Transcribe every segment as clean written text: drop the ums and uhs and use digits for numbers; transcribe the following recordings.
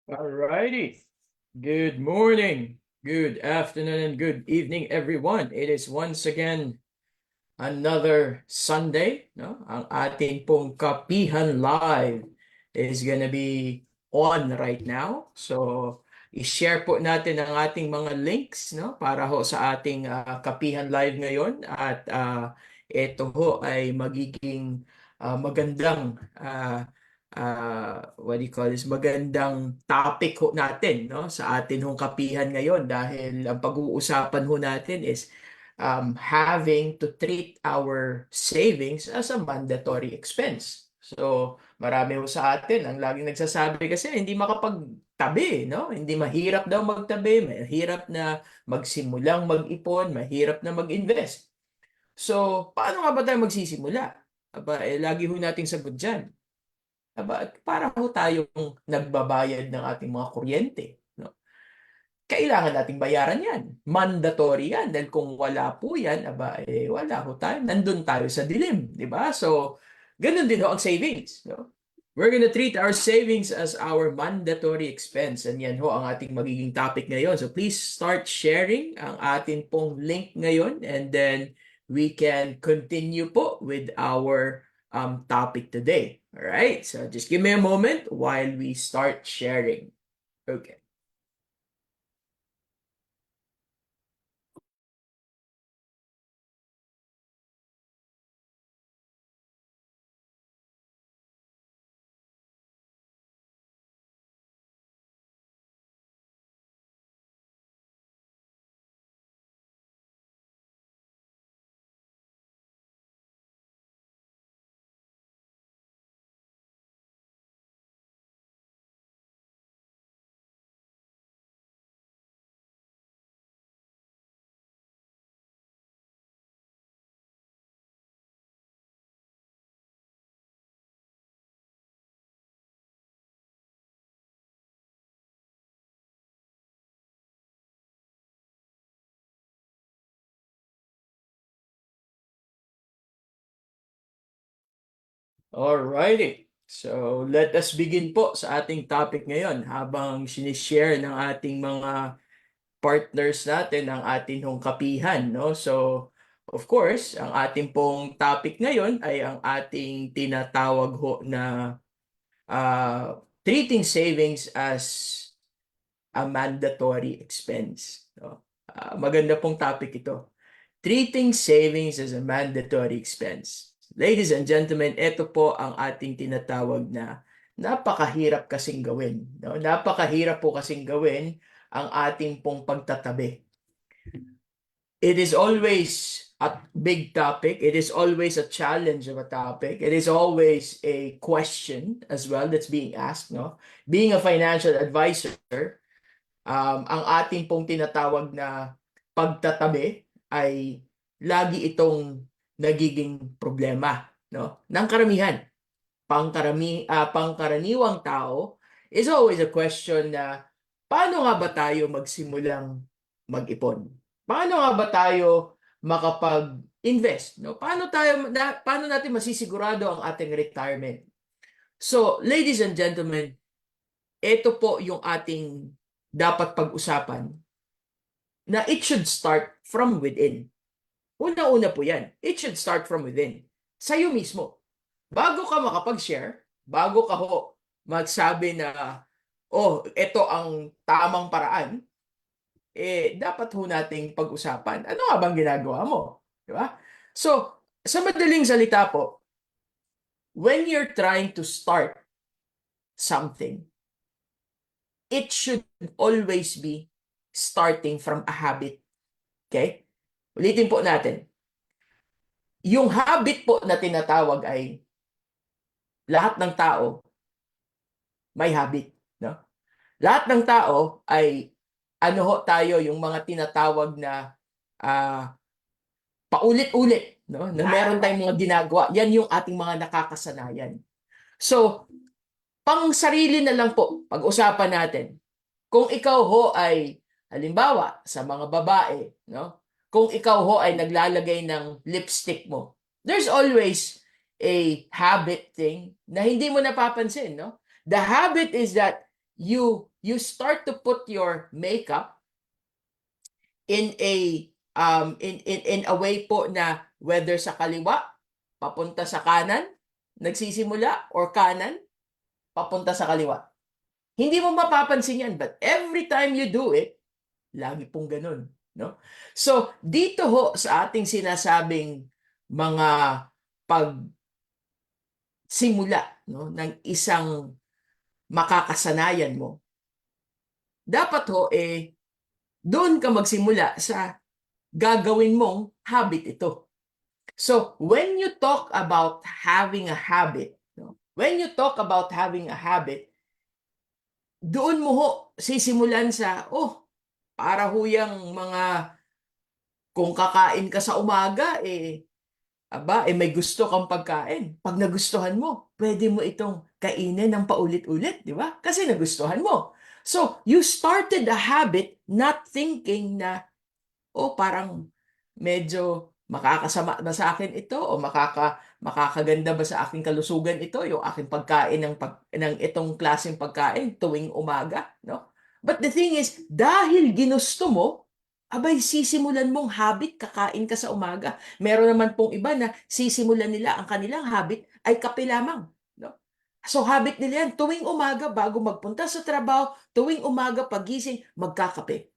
Alrighty. Good morning, good afternoon, and good evening, everyone. It is once again another Sunday. No? Ang ating pong Kapihan Live is gonna be on right now. So, i-share po natin ang ating mga links, no? Para ho sa ating Kapihan Live ngayon. At ito ho ay magiging magandang what do you call this, magandang topic ho natin, no, sa atin hong kapihan ngayon dahil ang pag-uusapan ho natin is having to treat our savings as a mandatory expense. So, marami ho sa atin ang laging nagsasabi kasi hindi makapagtabi, no? Hindi mahirap daw magtabi, mahirap na magsimulang mag-ipon, mahirap na mag-invest. So, paano nga ba tayo magsisimula? Aba, lagi ho nating sagot dyan. Aba, para ho tayong nagbabayad ng ating mga kuryente, no? Kailangan nating bayaran yan. Mandatory yan. Dahil kung wala po yan, aba, wala ho tayo. Nandun tayo sa dilim, di ba? So, ganun din ho ang savings, no? We're gonna treat our savings as our mandatory expense. And yan ho ang ating magiging topic ngayon. So, please start sharing ang ating pong link ngayon. And then, we can continue po with our topic today. All right, so just give me a moment while we start sharing. Okay. Alrighty. So, let us begin po sa ating topic ngayon habang sinishare ng ating mga partners natin ang ating hong kapihan, no? So, of course, ang ating pong topic ngayon ay ang ating tinatawag ho na treating savings as a mandatory expense, no? Maganda pong topic ito. Treating savings as a mandatory expense. Ladies and gentlemen, ito po ang ating tinatawag na napakahirap kasing gawin, no? Napakahirap po kasing gawin ang ating pong pagtatabi. It is always a big topic. It is always a challenge of a topic. It is always a question as well that's being asked, no? Being a financial advisor, ang ating pong tinatawag na pagtatabi ay lagi itong nagiging problema, no? Ng karamihan. Pangkaraniwang tao is always a question na paano nga ba tayo magsimulang mag-ipon? Paano nga ba tayo makapag-invest, no? Paano natin masisigurado ang ating retirement? So, ladies and gentlemen, ito po yung ating dapat pag-usapan na it should start from within. Una-una po yan. It should start from within. Sa'yo mismo. Bago ka makapag-share, bago ka ho magsabi na, oh, ito ang tamang paraan, dapat ho nating pag-usapan. Ano nga bang ginagawa mo? Di ba? So, sa madaling salita po, when you're trying to start something, it should always be starting from a habit. Okay? Ulitin po natin. Yung habit po na tinatawag ay lahat ng tao may habit, no? Lahat ng tao ay ano ho tayo yung mga tinatawag na paulit-ulit, no? Na meron tayong mga ginagawa. Yan yung ating mga nakakasanayan. So, pang sarili na lang po, pag-usapan natin. Kung ikaw ho ay, halimbawa, sa mga babae, no? Kung ikaw ho ay naglalagay ng lipstick mo, there's always a habit thing na hindi mo napapansin, no? The habit is that you you start to put your makeup in a way po na whether sa kaliwa, papunta sa kanan, nagsisimula, or kanan, papunta sa kaliwa. Hindi mo mapapansin yan, but every time you do it, lagi pong ganun. No? So, dito ho sa ating sinasabing mga pagsimula, no, ng isang makakasanayan mo, dapat ho doon ka magsimula sa gagawin mong habit ito. So, when you talk about having a habit, no, when you talk about having a habit, doon mo ho sisimulan sa, para ho yung mga, kung kakain ka sa umaga, may gusto kang pagkain. Pag nagustuhan mo, pwede mo itong kainin ng paulit-ulit, di ba? Kasi nagustuhan mo. So, you started a habit not thinking na, parang medyo makakasama ba sa akin ito o makakaganda ba sa aking kalusugan ito yung aking pagkain ng itong klaseng pagkain tuwing umaga, no? But the thing is, dahil ginusto mo, abay sisimulan mong habit, kakain ka sa umaga. Meron naman pong iba na sisimulan nila ang kanilang habit ay kape lamang, no? So habit nila yan, tuwing umaga bago magpunta sa trabaho, tuwing umaga pagising, magkakape.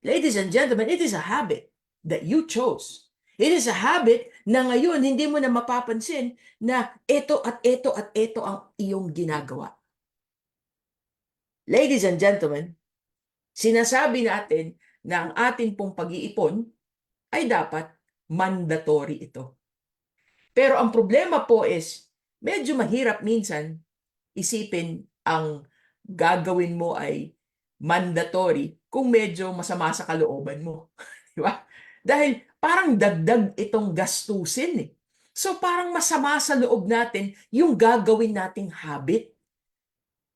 Ladies and gentlemen, it is a habit that you chose. It is a habit na ngayon hindi mo na mapapansin na ito at ito at ito ang iyong ginagawa. Ladies and gentlemen, sinasabi natin na ang atin pong pag-iipon ay dapat mandatory ito. Pero ang problema po is, medyo mahirap minsan isipin ang gagawin mo ay mandatory kung medyo masama sa kalooban mo. Di ba? Dahil parang dagdag itong gastusin eh. So parang masama sa loob natin yung gagawin nating habit.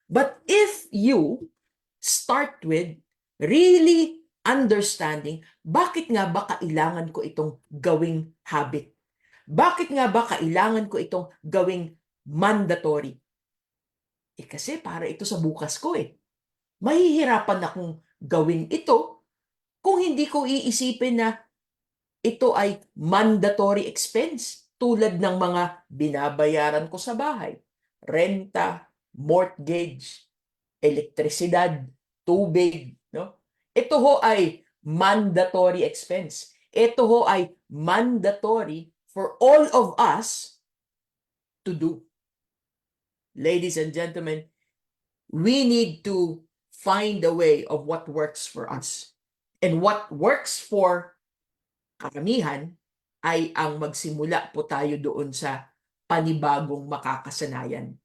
But if you start with really understanding, bakit nga ba kailangan ko itong gawing habit? Bakit nga ba kailangan ko itong gawing mandatory? Kasi para ito sa bukas ko eh. Mahihirapan akong gawin ito kung hindi ko iisipin na ito ay mandatory expense tulad ng mga binabayaran ko sa bahay, renta, mortgage, elektrisidad, tubig, no? Ito ho ay mandatory expense. Ito ho ay mandatory for all of us to do. Ladies and gentlemen, we need to find a way of what works for us. And what works for karamihan ay ang magsimula po tayo doon sa panibagong makakasanayan.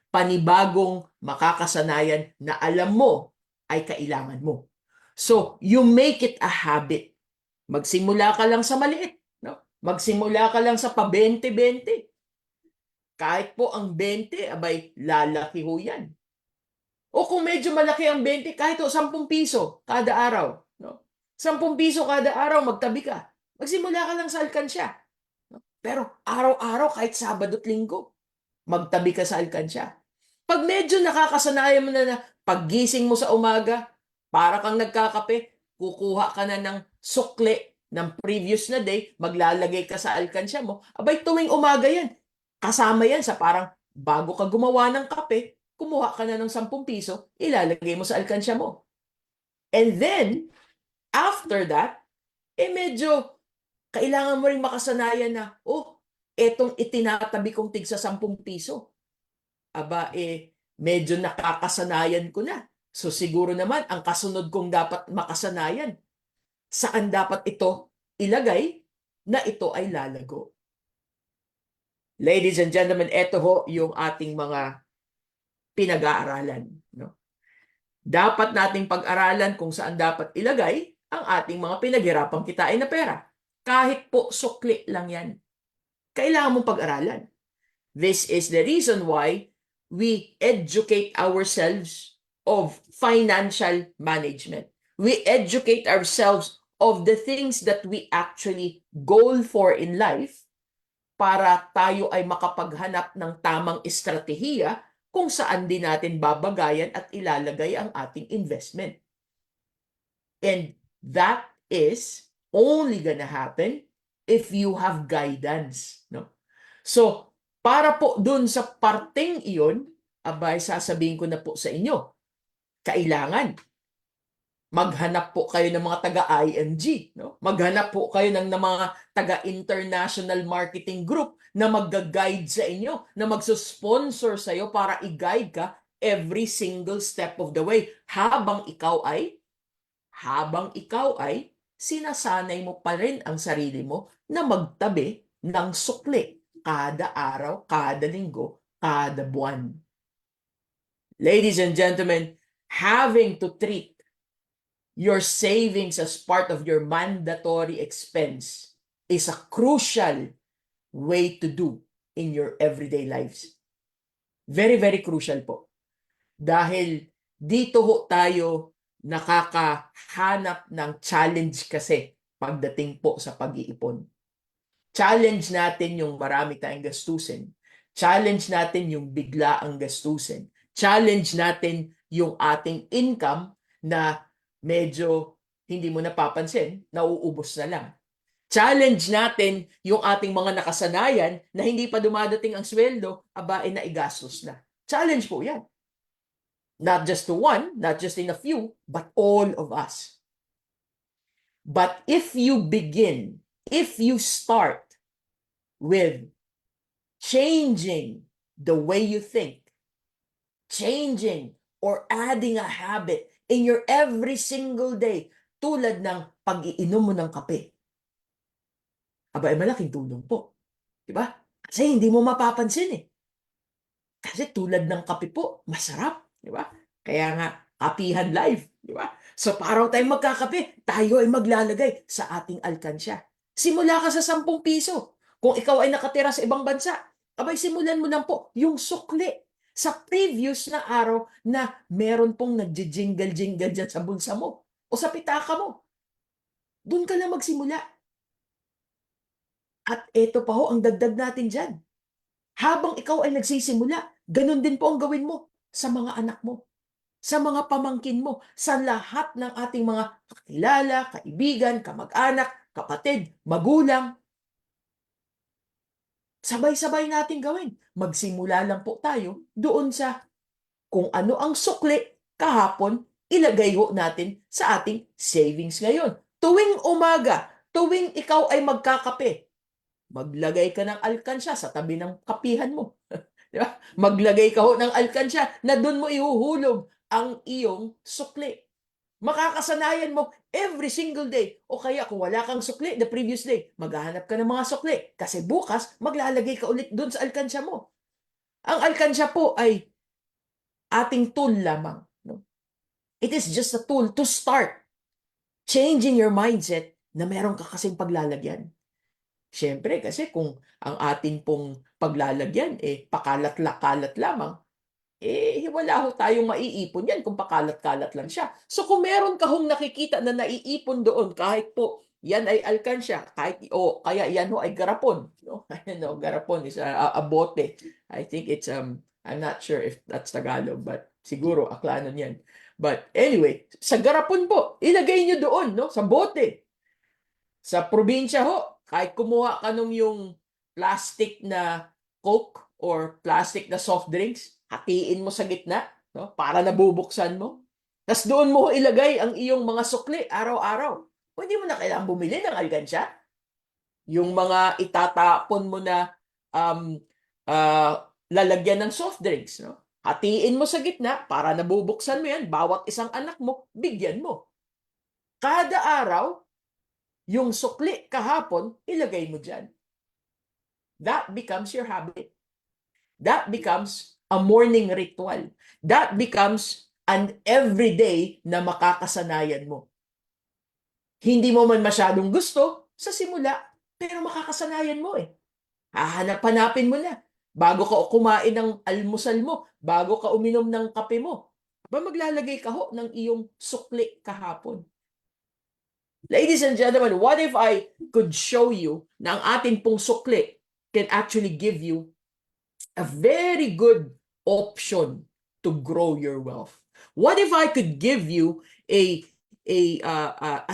Panibagong makakasanayan na alam mo ay kailangan mo. So, you make it a habit. Magsimula ka lang sa maliit. No? Magsimula ka lang sa pa-20-20. Kahit po ang 20, abay, lalaki ho yan. O kung medyo malaki ang 20, kahit o 10 piso kada araw. No? 10 piso kada araw, magtabi ka. Magsimula ka lang sa alkansya. No? Pero araw-araw, kahit Sabado at Linggo, magtabi ka sa alkansya. Pag medyo nakakasanayan mo na paggising mo sa umaga, para kang nagkakape, kukuha ka na ng sukle ng previous na day, maglalagay ka sa alkansya mo, abay tuwing umaga yan. Kasama yan sa parang bago ka gumawa ng kape, kumuha ka na ng 10 piso, ilalagay mo sa alkansya mo. And then, after that, medyo kailangan mo rin makasanayan na, etong itinatabi kong tig sa 10 piso. Aba, medyo nakakasanayan ko na. So siguro naman, ang kasunod kong dapat makasanayan, saan dapat ito ilagay na ito ay lalago. Ladies and gentlemen, ito ho yung ating mga pinag-aaralan. No? Dapat nating pag-aralan kung saan dapat ilagay ang ating mga pinaghirapang kitain na pera. Kahit po sukli lang yan. Kailangan mong pag-aralan. This is the reason why we educate ourselves of financial management. We educate ourselves of the things that we actually goal for in life para tayo ay makapaghanap ng tamang estratehiya kung saan din natin babagayan at ilalagay ang ating investment. And that is only gonna happen if you have guidance, no? So, para po dun sa parteng iyon, abay, sasabihin ko na po sa inyo, kailangan maghanap po kayo ng mga taga-IMG, no? Maghanap po kayo ng mga taga-international marketing group na magga-guide sa inyo, na magsusponsor sa iyo para i-guide ka every single step of the way habang ikaw ay sinasanay mo pa rin ang sarili mo na magtabi ng sukli kada araw, kada linggo, kada buwan. Ladies and gentlemen, having to treat your savings as part of your mandatory expense is a crucial way to do in your everyday lives. Very, very crucial po. Dahil dito ho tayo nakakahanap ng challenge kasi pagdating po sa pag-iipon. Challenge natin yung marami tayong gastusin. Challenge natin yung bigla ang gastusin. Challenge natin yung ating income na medyo hindi mo napapansin, nauubos na lang. Challenge natin yung ating mga nakasanayan na hindi pa dumadating ang sweldo, abain na igastos na. Challenge po yan. Not just to one, not just in a few, but all of us. But if you start with changing the way you think, changing or adding a habit in your every single day, tulad ng pag-iinom mo ng kape, aba, malaking tulong po. Diba? Kasi hindi mo mapapansin eh. Kasi tulad ng kape po, masarap. Diba? Kaya nga, kapihan life. Diba? So, para tayong magkakape, tayo ay maglalagay sa ating alkansya. Simula ka sa 10 piso. Kung ikaw ay nakatira sa ibang bansa, abay, simulan mo lang po yung sukli. Sa previous na araw na meron pong nagji-jingle-jingle dyan sa bulsa mo o sa pitaka mo. Doon ka lang magsimula. At ito pa ho, ang dagdag natin dyan. Habang ikaw ay nagsisimula, ganun din po ang gawin mo sa mga anak mo, sa mga pamangkin mo, sa lahat ng ating mga kakilala, kaibigan, kamag-anak, kapatid, magulang. Sabay-sabay natin gawin. Magsimula lang po tayo doon sa kung ano ang sukli kahapon, ilagay ho natin sa ating savings ngayon. Tuwing umaga, tuwing ikaw ay magkakape, maglagay ka ng alkansya sa tabi ng kapihan mo. Diba? Maglagay ka ho ng alkansya na doon mo ihuhulog ang iyong sukli. Makakasanayan mo every single day. O kaya kung wala kang sukli the previous day, maghahanap ka ng mga sukli. Kasi bukas, maglalagay ka ulit doon sa alkansya mo. Ang alkansya po ay ating tool lamang. No? It is just a tool to start changing your mindset na meron ka kasing paglalagyan. Siyempre, kasi kung ang atin pong paglalagyan, pakalat-kalat lamang, wala ho tayong maiipon yan kung pakalat-kalat lang siya. So kung meron ka hong nakikita na naiipon doon, kahit po yan ay alkansya, kaya yan ho ay garapon. No? No, garapon is a bote. I think it's, I'm not sure if that's Tagalog, but siguro aklanon yan. But anyway, sa garapon po, ilagay nyo doon, no? Sa bote. Sa probinsya ho, kahit kumuha ka nung yung plastic na Coke or plastic na soft drinks, hatiin mo sa gitna, no? Para nabubuksan mo. Tapos doon mo ilagay ang iyong mga sukli araw-araw. O hindi mo na kailangan bumili ng alkansya. Yung mga itatapon mo na lalagyan ng soft drinks, no? Hatiin mo sa gitna para nabubuksan mo yan. Bawat isang anak mo, bigyan mo. Kada araw, yung sukli kahapon, ilagay mo dyan. That becomes your habit. That becomes a morning ritual. That becomes an everyday na makakasanayan mo. Hindi mo man masyadong gusto sa simula, pero makakasanayan mo eh. Hahanap-hanapin mo na. Bago ka kumain ng almusal mo, bago ka uminom ng kape mo, maglalagay ka ho ng iyong sukli kahapon. Ladies and gentlemen, what if I could show you na ang ating pong sukli can actually give you a very good option to grow your wealth? What if I could give you a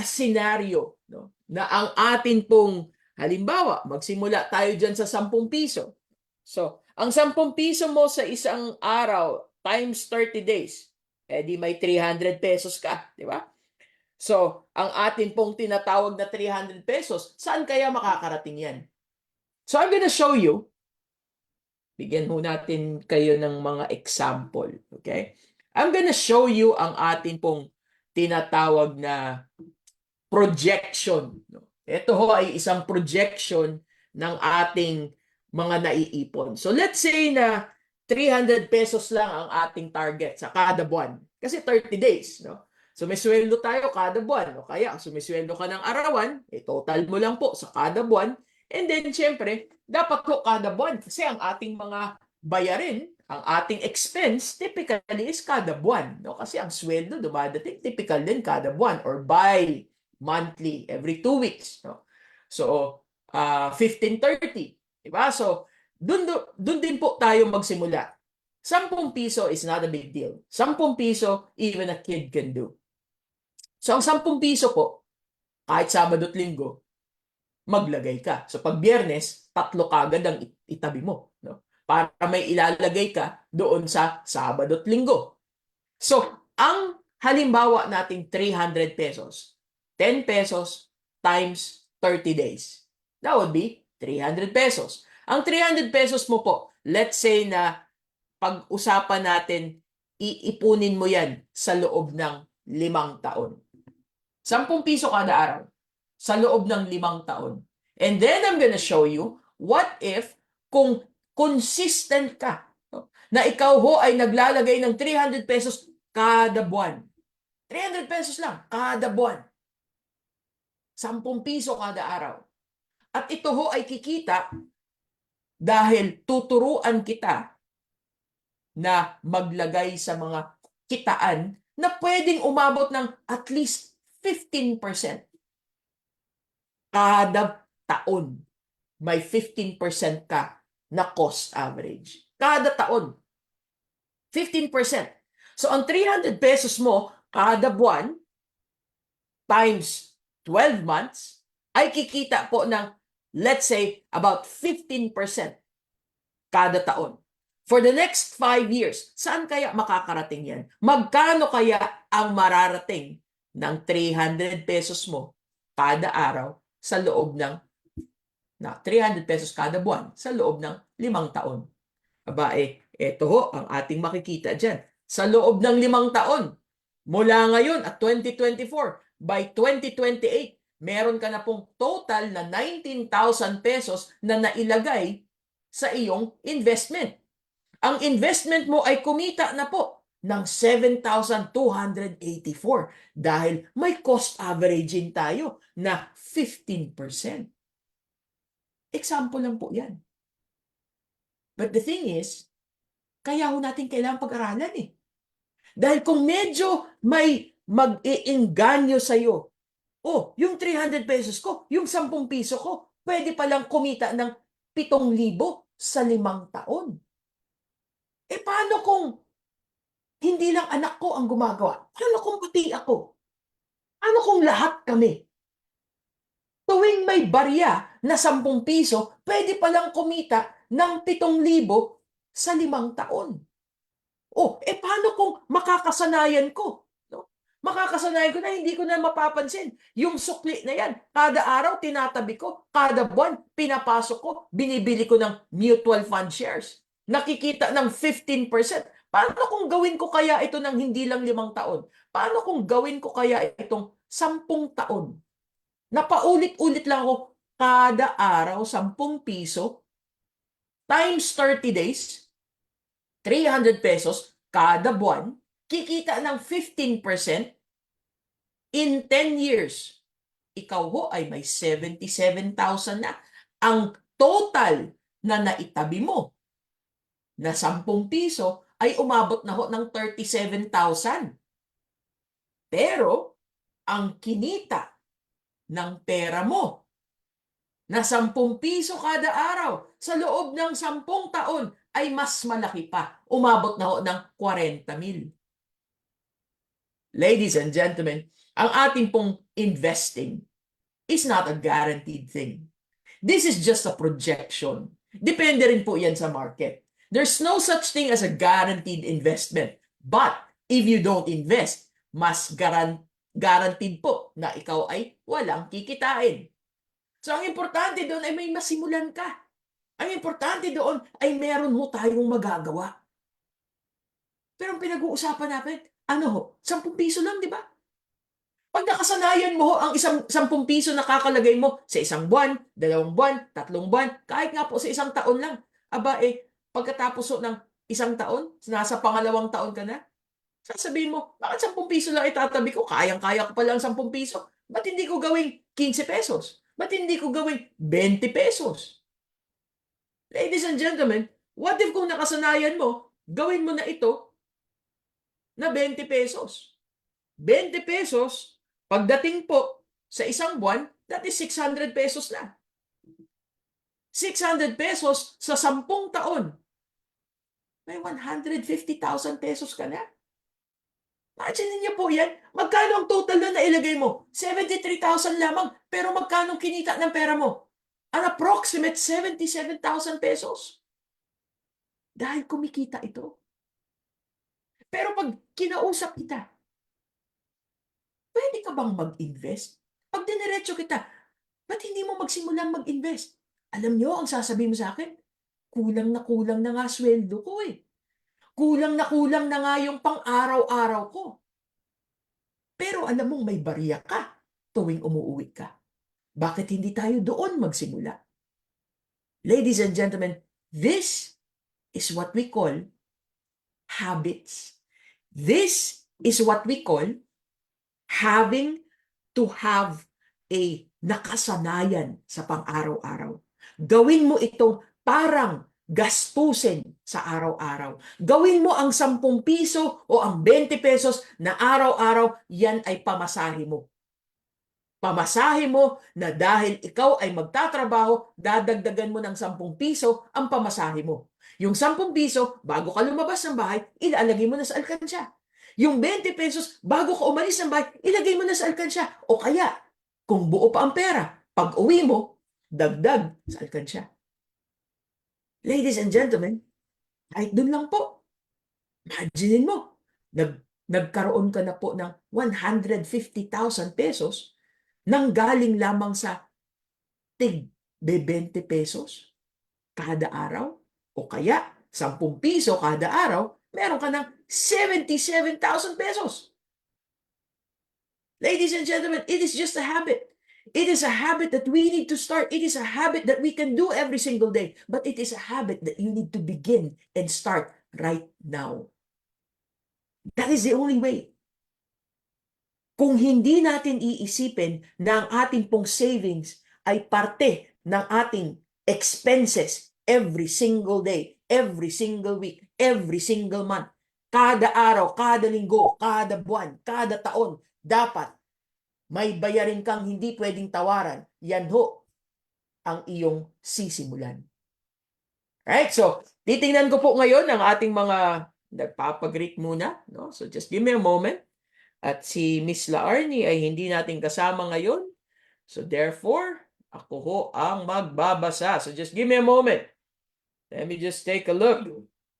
scenario, no, na ang atin pong halimbawa, magsimula tayo diyan sa 10 piso. So, ang 10 piso mo sa isang araw times 30 days, di may 300 pesos ka, di ba? So, ang atin pong tinatawag na 300 pesos, saan kaya makakarating yan? So, I'm gonna show you. Bigyan ho natin kayo ng mga example. Okay? I'm gonna show you ang atin pong tinatawag na projection. Ito ho ay isang projection ng ating mga naiipon. So let's say na 300 pesos lang ang ating target sa kada buwan. Kasi 30 days. No? So may sweldo tayo kada buwan. O kaya sumisweldo ka ng arawan, total mo lang po sa kada buwan. And then syempre, dapat po kada buwan. Kasi ang ating mga bayarin, ang ating expense, typically is kada buwan. No? Kasi ang sweldo dumadating, typical din kada buwan or by monthly, every 2 weeks. No? So, 15-30. Diba? So, dun din po tayo magsimula. 10 piso is not a big deal. 10 piso, even a kid can do. So, ang 10 piso po, kahit Sabado at Linggo, maglagay ka. So, pag Biyernes, 3 kagad ang itabi mo. No? Para may ilalagay ka doon sa Sabado at Linggo. So, ang halimbawa nating 300 pesos, 10 pesos times 30 days. That would be 300 pesos. Ang 300 pesos mo po, let's say na pag-usapan natin, iipunin mo yan sa loob ng 5 taon. 10 piso kada araw sa loob ng 5 taon. And then I'm gonna show you, what if kung consistent ka, no, na ikaw ho ay naglalagay ng 300 pesos kada buwan. 300 pesos lang kada buwan. 10 piso kada araw. At ito ho ay kikita dahil tuturuan kita na maglagay sa mga kitaan na pwedeng umabot ng at least 15%. Kada taon, may 15% ka na cost average. Kada taon, 15%. So, ang 300 pesos mo kada buwan times 12 months ay kikita po ng, let's say, about 15% kada taon. For the next 5 years, saan kaya makakarating yan? Magkano kaya ang mararating ng 300 pesos mo kada araw sa loob ng 300 pesos kada buwan sa loob ng 5 taon? Aba, eto ho ang ating makikita dyan. Sa loob ng 5 taon, mula ngayon at 2024, by 2028, meron ka na pong total na 19,000 pesos na nailagay sa iyong investment. Ang investment mo ay kumita na po ng 7,284 dahil may cost averaging tayo na 15%. Example lang po yan. But the thing is, kaya ho natin kailangang pag-aralan eh. Dahil kung medyo may mag-iinganyo sa'yo, yung 300 pesos ko, yung 10 piso ko, pwede palang kumita ng 7,000 sa 5 taon. Paano kung hindi lang anak ko ang gumagawa? Paano kung pati ako? Paano kung lahat kami? Tuwing may barya na 10 piso, pwede palang kumita ng 7,000 sa 5 taon. Paano kung makakasanayan ko? No? Makakasanayan ko na hindi ko na mapapansin. Yung sukli na yan, kada araw tinatabi ko, kada buwan pinapasok ko, binibili ko ng mutual fund shares. Nakikita ng 15%. Paano kung gawin ko kaya ito ng hindi lang 5 taon? Paano kung gawin ko kaya itong 10 taon? Napaulit-ulit lang ako kada araw 10 piso times 30 days, 300 pesos kada buwan, kikita ng 15% in 10 years. Ikaw ho ay may 77,000 na. Ang total na naitabi mo na 10 piso ay umabot na ho ng 37,000. Pero ang kinita ng pera mo na 10 piso kada araw sa loob ng 10 taon ay mas malaki pa. Umabot na ho ng 40,000. Ladies and gentlemen, ang ating pong investing is not a guaranteed thing. This is just a projection. Depende rin po yan sa market. There's no such thing as a guaranteed investment. But if you don't invest, mas guaranteed po na ikaw ay walang kikitain. So ang importante doon ay may masimulan ka. Ang importante doon ay meron mo tayong magagawa. Pero ang pinag-uusapan natin, ano ho? 10 piso lang, di ba? Pag nakasanayan mo ho ang 10 piso na kakalagay mo sa isang buwan, 2 buwan, 3 buwan, kahit nga po sa isang taon lang. Aba pagkatapos ho ng isang taon, nasa pangalawang taon ka na, sasabihin mo, bakit 10 piso lang itatabi ko? Kayang-kaya ko pa lang 10 piso. Ba't hindi ko gawing 15 pesos? Ba't hindi ko gawing 20 pesos? Ladies and gentlemen, what if kung nakasanayan mo, gawin mo na ito na 20 pesos? 20 pesos, pagdating po sa isang buwan, that is 600 pesos na. 600 pesos sa 10 taon. May 150,000 pesos ka na. Imagine niyo po yan. Magkano ang total na nailagay mo? 73,000 lamang. Pero magkano kinita ng pera mo? An approximate 77,000 pesos. Dahil kumikita ito. Pero pag kinausap kita, pwede ka bang mag-invest? Pag diniretso kita, ba't hindi mo magsimulang mag-invest? Alam nyo, ang sasabihin mo sa akin, kulang na nga sweldo ko eh. Kulang na nga yung pang-araw-araw ko. Pero alam mong may barya ka tuwing umuuwi ka. Bakit hindi tayo doon magsimula? Ladies and gentlemen, this is what we call habits. This is what we call having to have a nakasanayan sa pang-araw-araw. Gawin mo itong parang gastusin sa araw-araw. Gawin mo ang 10 piso o ang 20 pesos na araw-araw, yan ay pamasahe mo. Pamasahe mo na dahil ikaw ay magtatrabaho, dadagdagan mo ng 10 piso ang pamasahe mo. Yung 10 piso, bago ka lumabas ng bahay, ilalagay mo na sa alkansya. Yung 20 pesos, bago ka umalis ng bahay, ilagay mo na sa alkansya. O kaya, kung buo pa ang pera, pag uwi mo, dagdag sa alkansya. Ladies and gentlemen, kahit dun lang po, imagine mo, nagkaroon ka na po ng 150,000 pesos nang galing lamang sa tig 20 pesos kada araw o kaya 10 piso kada araw, meron ka ng 77,000 pesos. Ladies and gentlemen, it is just a habit. It is a habit that we need to start. It is a habit that we can do every single day. But it is a habit that you need to begin and start right now. That is the only way. Kung hindi natin iisipin na ang ating pong savings ay parte ng ating expenses every single day, every single week, every single month, kada araw, kada linggo, kada buwan, kada taon, dapat may bayarin kang hindi pwedeng tawaran. Yan ho ang iyong sisimulan. Alright, so titingnan ko po ngayon ang ating mga nagpapag-greet muna. No? So just give me a moment. At si Miss Laarni ay hindi natin kasama ngayon. So therefore, ako ho ang magbabasa. So just give me a moment. Let me just take a look.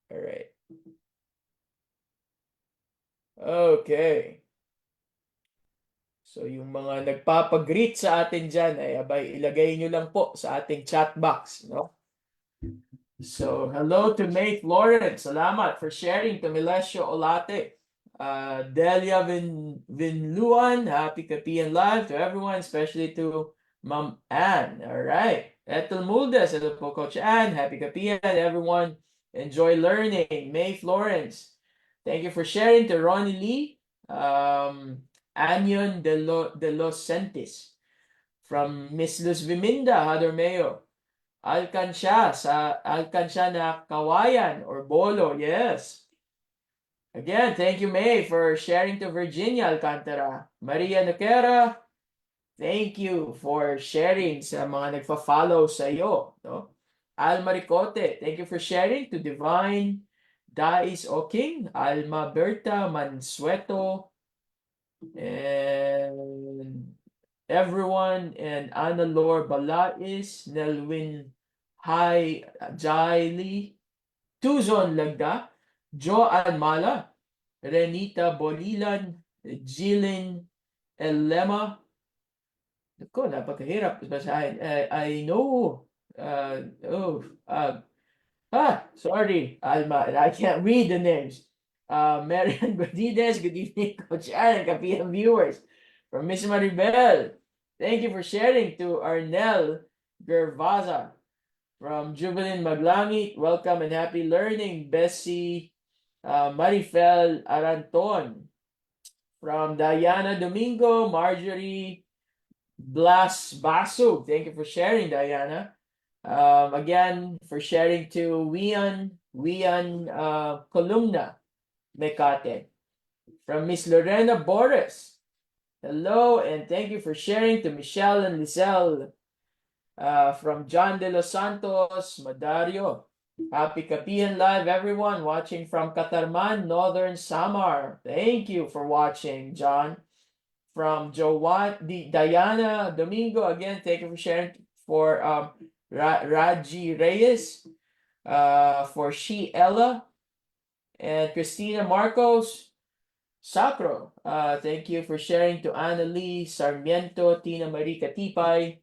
Alright. Okay. So yung mga nagpapag-greet sa atin dyan ay abay ilagay nyo lang po sa ating chat box. No? So hello to May Florence. Salamat for sharing to Melesio Olate. Delia Vinluan, happy Kapiyan Live to everyone, especially to Ma'am Ann. All right. Ethel Muldes, hello po Coach Ann, happy Kapiyan everyone. Enjoy learning. May Florence, thank you for sharing to Ronnie Lee. Anion de los Sentis from Miss Luz Viminda, Hadormeo. Alcansya na Kawayan or Bolo, yes. Again, thank you, May, for sharing to Virginia Alcantara. Maria Noquera, Thank you for sharing sa mga nagfa-follow sa iyo, no? Alma Ricote, thank you for sharing. To Divine, Dais Oking, Alma Berta Mansueto, and everyone, and Ana Lor Balais, Nelwin Hai Jaili, Tuzon Lagda, Joan Mala, Renita Bolilan, Jilin Elema. Naku, napakahirap basahin. I know. Oh, sorry, Alma. I can't read the names. Marian Godinez, good evening, Coach Ann, and Kapihan viewers. From Miss Maribel, thank you for sharing. To Arnel Gervaza. From Jubilin Maglangit, welcome and happy learning. Bessie Marifel Aranton. From Diana Domingo, Marjorie Blas Basug. Thank you for sharing, Diana. Again, for sharing to Wian Columna Mecate. From Miss Lorena Boris. Hello, and thank you for sharing. To Michelle and Lizelle. From John De Los Santos, Madario. Happy Kapihan Live, everyone watching from Katarman, Northern Samar. Thank you for watching, John. From Diana Domingo, again, thank you for sharing. For Raji Reyes, for She Ella, and Christina Marcos Sacro. Thank you for sharing. To Annalie Sarmiento, Tina Marie Katipay.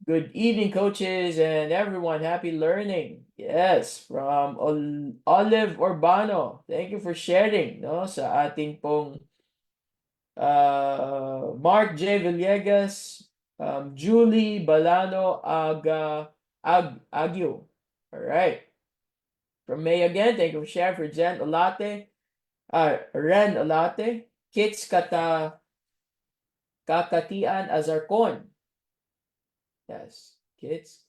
Good evening, coaches and everyone. Happy learning. Yes, from Olive Urbano. Thank you for sharing, no, sa ating pong Mark J. Villegas, Julie Balano Agyo. All right. From May again, thank you for sharing. For Jen Olate, Ren Olate, Kits Kakatian Azarcon. Yes, Kits,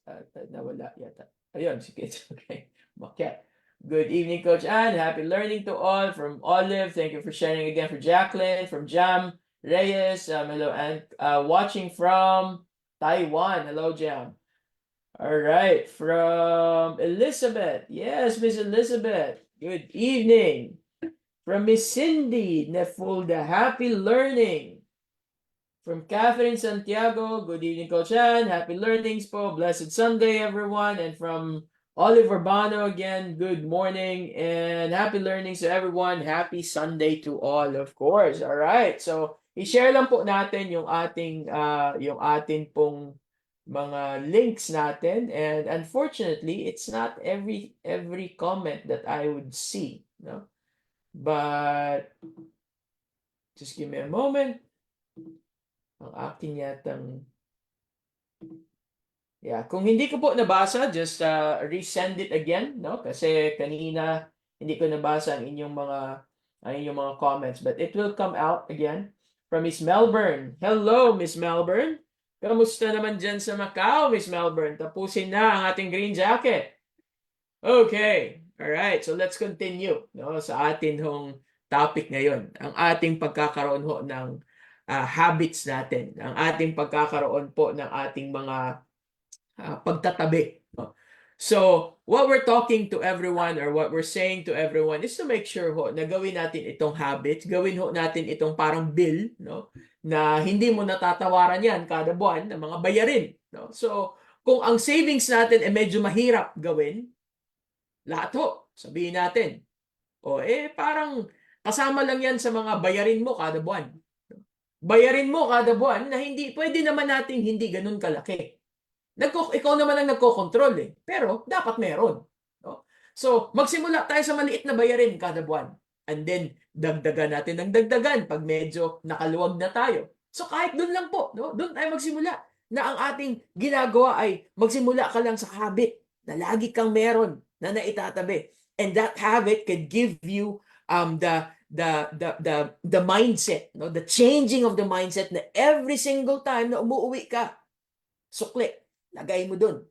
nawala yata. Ayun, si Kits. Okay. Maket. Good evening, Coach Ann. Happy learning to all. From Olive, thank you for sharing again. For Jacqueline, from Jam Reyes, hello, and watching from Taiwan. Hello, Jam. All right, from Elizabeth. Yes, Miss Elizabeth. Good evening. From Miss Cindy Nefulda. Happy learning. From Catherine Santiago. Good evening, Coach Ann. Happy learnings po. Blessed Sunday, everyone. And from Oliver Bano again, good morning and happy learnings to everyone. Happy Sunday to all, of course. All right. So, i-share lang po natin yung ating pong mga links natin, and unfortunately, it's not every comment that I would see, no? But just give me a moment. Ang akin yatang kung hindi ko po nabasa, just resend it again, no? Kasi kanina hindi ko nabasa ang inyong mga comments, but it will come out again. From Miss Melbourne. Hello, Miss Melbourne. Kamusta naman dyan sa Macau, Miss Melbourne? Tapusin na ang ating green jacket. Okay. All right. So let's continue, no, sa atin hong topic ngayon. Ang ating pagkakaroon ho ng habits natin. Ang ating pagkakaroon po ng ating mga pagtatabi. So, what we're talking to everyone or what we're saying to everyone is to make sure ho na gawin natin itong habits, gawin ho natin itong parang bill, no, na hindi mo natatawaran yan kada buwan ng mga bayarin, no? So, kung ang savings natin ay medyo mahirap gawin, lahat ho, sabihin natin, parang kasama lang yan sa mga bayarin mo kada buwan. Bayarin mo kada buwan na hindi, pwede naman natin hindi ganun kalaki. Ikaw naman ang nagko-control pero dapat meron. No? So, magsimula tayo sa maliit na bayarin kada buwan. And then, dagdagan natin ng dagdagan pag medyo nakaluwag na tayo. So, kahit doon lang po, no? Doon tayo magsimula. Na ang ating ginagawa ay magsimula ka lang sa habit na lagi kang meron na naitatabi. And that habit can give you the mindset, no? The changing of the mindset na every single time na umuwi ka, sukli, lagay mo dun.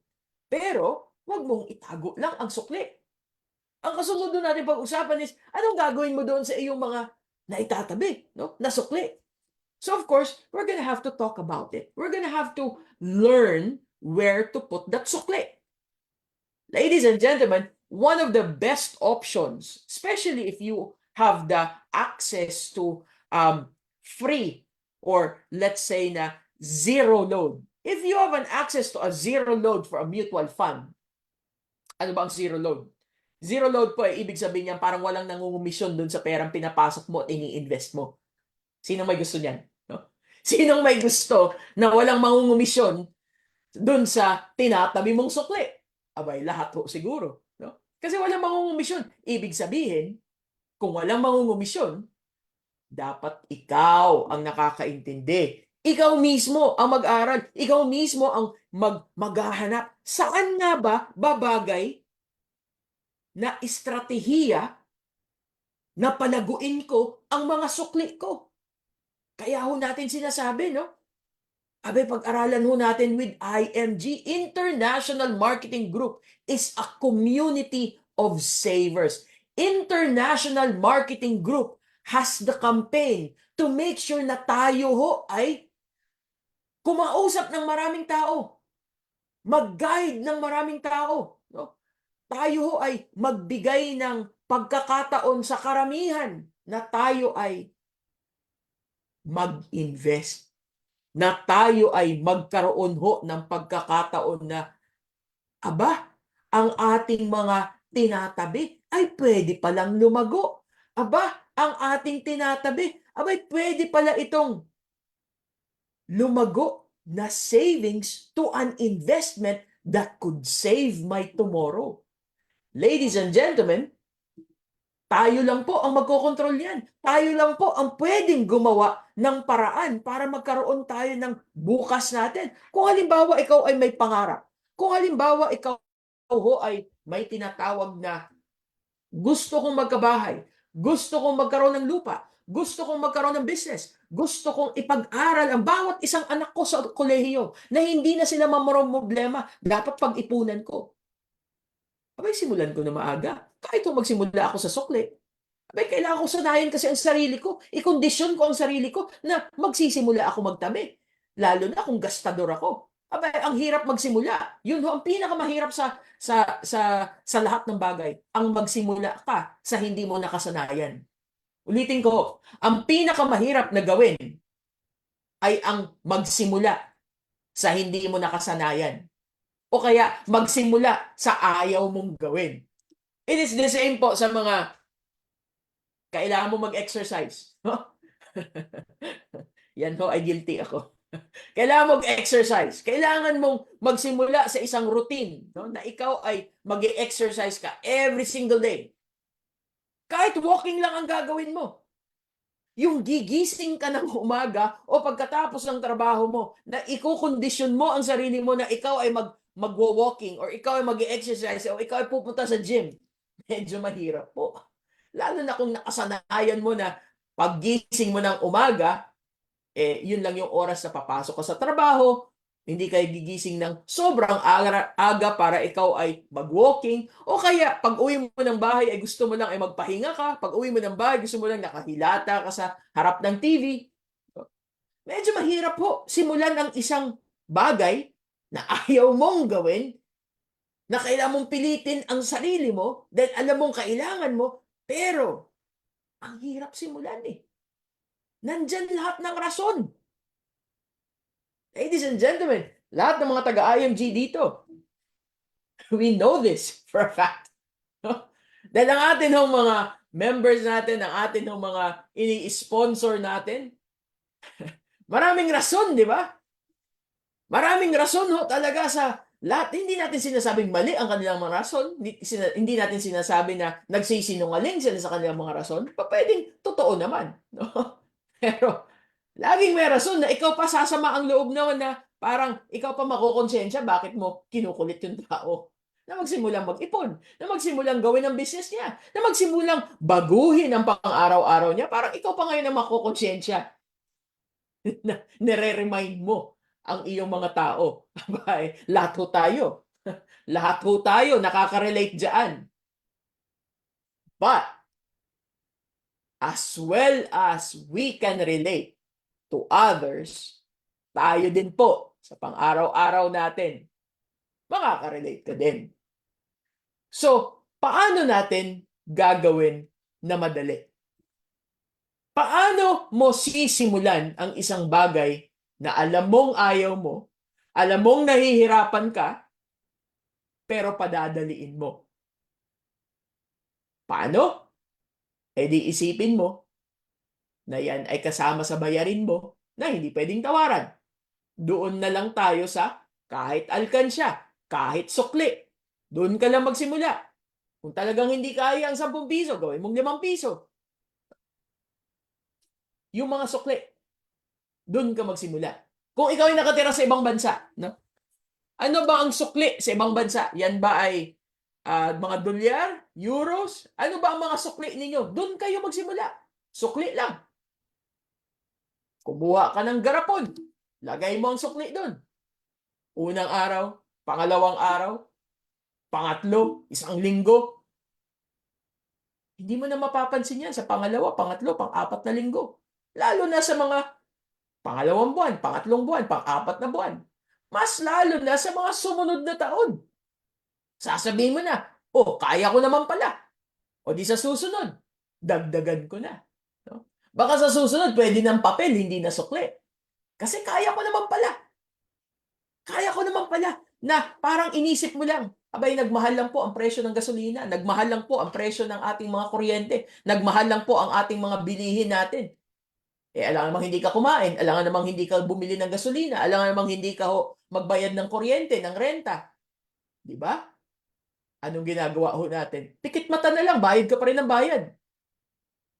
Pero, wag mong itago lang ang sukli. Ang kasunod doon natin pag-usapan is, anong gagawin mo doon sa iyong mga naitatabi, no? Na sukli? So of course, we're gonna have to talk about it. We're gonna have to learn where to put that sukli. Ladies and gentlemen, one of the best options, especially if you have the access to free or let's say na zero load. If you have an access to a zero load for a mutual fund, ano ba ang zero load? Zero load po ay ibig sabihin niyan parang walang nangungumisyon dun sa perang pinapasok mo at ini-invest mo. Sinong may gusto niyan? No? Sinong may gusto na walang mangungumisyon dun sa tinatabi mong sukli? Abay, lahat ho siguro. No? Kasi walang mangungumisyon. Ibig sabihin, kung walang mangungumisyon, dapat ikaw ang nakakaintindi. Ikaw mismo ang mag-aral. Ikaw mismo ang maghahanap. Saan nga ba babagay na estratehiya na palaguin ko ang mga sukli ko? Kaya ho natin sinasabi, no? Abe, pag-aralan ho natin with IMG, International Marketing Group is a community of savers. International Marketing Group has the campaign to make sure na tayo ho ay kumausap ng maraming tao, mag-guide ng maraming tao. No? Tayo ho ay magbigay ng pagkakataon sa karamihan na tayo ay mag-invest, na tayo ay magkaroon ho ng pagkakataon na, aba, ang ating mga tinatabi ay pwede palang lumago. Aba, ang ating tinatabi, abay pwede pala itong lumago na savings to an investment that could save my tomorrow. Ladies and gentlemen, tayo lang po ang magkokontrol yan. Tayo lang po ang pwedeng gumawa ng paraan para magkaroon tayo ng bukas natin. Kung halimbawa ikaw ay may pangarap, kung halimbawa ikaw ho ay may tinatawag na gusto kong magkabahay, gusto kong magkaroon ng lupa, gusto kong magkaroon ng business, gusto kong ipag-aral ang bawat isang anak ko sa kolehiyo na hindi na sila problema, dapat pag-ipunan ko. Abay, simulan ko na maaga. Kahit kung magsimula ako sa sukli, abay, kailangan ko sanayin kasi ang sarili ko. I-condition ko ang sarili ko na magsisimula ako magtabi. Lalo na kung gastador ako. Abay, ang hirap magsimula. Yun ho, ang pinakamahirap sa lahat ng bagay. Ang magsimula ka sa hindi mo nakasanayan. Ulitin ko, ang pinakamahirap na gawin ay ang magsimula sa hindi mo nakasanayan. O kaya magsimula sa ayaw mong gawin. It is the same po sa mga kailangan mo mag-exercise. Yan ho, ay guilty ako. Kailangan mo mag-exercise. Kailangan mong magsimula sa isang routine, no? Na ikaw ay mag-exercise ka every single day. Kahit walking lang ang gagawin mo. Yung gigising ka ng umaga o pagkatapos ng trabaho mo, na ikukondisyon mo ang sarili mo na ikaw ay magwo-walking or ikaw ay mag-exercise o ikaw ay pupunta sa gym. Medyo mahirap po. Lalo na kung nakasanayan mo na paggising mo ng umaga, yun lang yung oras na papasok ka sa trabaho, hindi kayo gigising ng sobrang aga para ikaw ay mag-walking, o kaya pag uwi mo ng bahay ay gusto mo lang ay magpahinga ka, pag uwi mo ng bahay gusto mo lang nakahilata ka sa harap ng TV. Medyo mahirap po simulan ang isang bagay na ayaw mong gawin, na kailangan mong pilitin ang sarili mo dahil alam mong kailangan mo, pero ang hirap simulan eh. Nandyan lahat ng rason. Ladies and gentlemen, lahat ng mga taga-IMG dito, we know this for a fact. Dahil ang atin ng mga members natin, ang atin ng mga ini-sponsor natin, maraming rason, di ba? Maraming rason ho talaga sa lahat. Hindi natin sinasabing mali ang kanilang mga rason. Hindi natin sinasabi na nagsisinungaling sila sa kanilang mga rason. Pwedeng totoo naman. No? Pero laging may rason na ikaw pa sasama ang loob naman na parang ikaw pa makukonsensya bakit mo kinukulit yung tao. Na magsimulang mag-ipon, na magsimulang gawin ang business niya, na magsimulang baguhin ang pang-araw-araw niya, parang ikaw pa ngayon ang makukonsensya na nire-remind mo ang iyong mga tao. Abay, lahat ho tayo. Lahat ho tayo nakaka-relate dyan. But, as well as we can relate, to others, tayo din po sa pang-araw-araw natin, makaka-relate ka din. So, paano natin gagawin na madali? Paano mo sisimulan ang isang bagay na alam mong ayaw mo, alam mong nahihirapan ka, pero padadaliin mo? Paano? E di isipin mo na yan ay kasama sa bayarin mo na hindi pwedeng tawaran. Doon na lang tayo sa kahit alkansya, kahit sukli. Doon ka lang magsimula. Kung talagang hindi kaya ang 10 piso, gawin mong 5 piso. Yung mga sukli, doon ka magsimula. Kung ikaw ay nakatira sa ibang bansa, no? Ano ba ang sukli sa ibang bansa? Yan ba ay mga dolyar, euros? Ano ba ang mga sukli ninyo? Doon kayo magsimula. Sukli lang. Kumuha ka ng garapon. Lagay mo ang sukli doon. Unang araw, pangalawang araw, pangatlo, isang linggo. Hindi mo na mapapansin yan sa pangalawa, pangatlo, pang-apat na linggo. Lalo na sa mga pangalawang buwan, pangatlong buwan, pang-apat na buwan. Mas lalo na sa mga sumunod na taon. Sasabihin mo na, oh, kaya ko naman pala. O di sa susunod, dagdagan ko na. No? Baka sa susunod, pwede ng papel, hindi na sukli. Kasi kaya ko naman pala. Kaya ko naman pala na parang inisip mo lang, abay, nagmahal lang po ang presyo ng gasolina, nagmahal lang po ang presyo ng ating mga kuryente, nagmahal lang po ang ating mga bilihin natin. Alam namang hindi ka kumain, alam namang hindi ka bumili ng gasolina, alam namang hindi ka magbayad ng kuryente, ng renta. Di ba? Anong ginagawa ho natin? Pikit mata na lang, bayad ka pa rin ng bayad.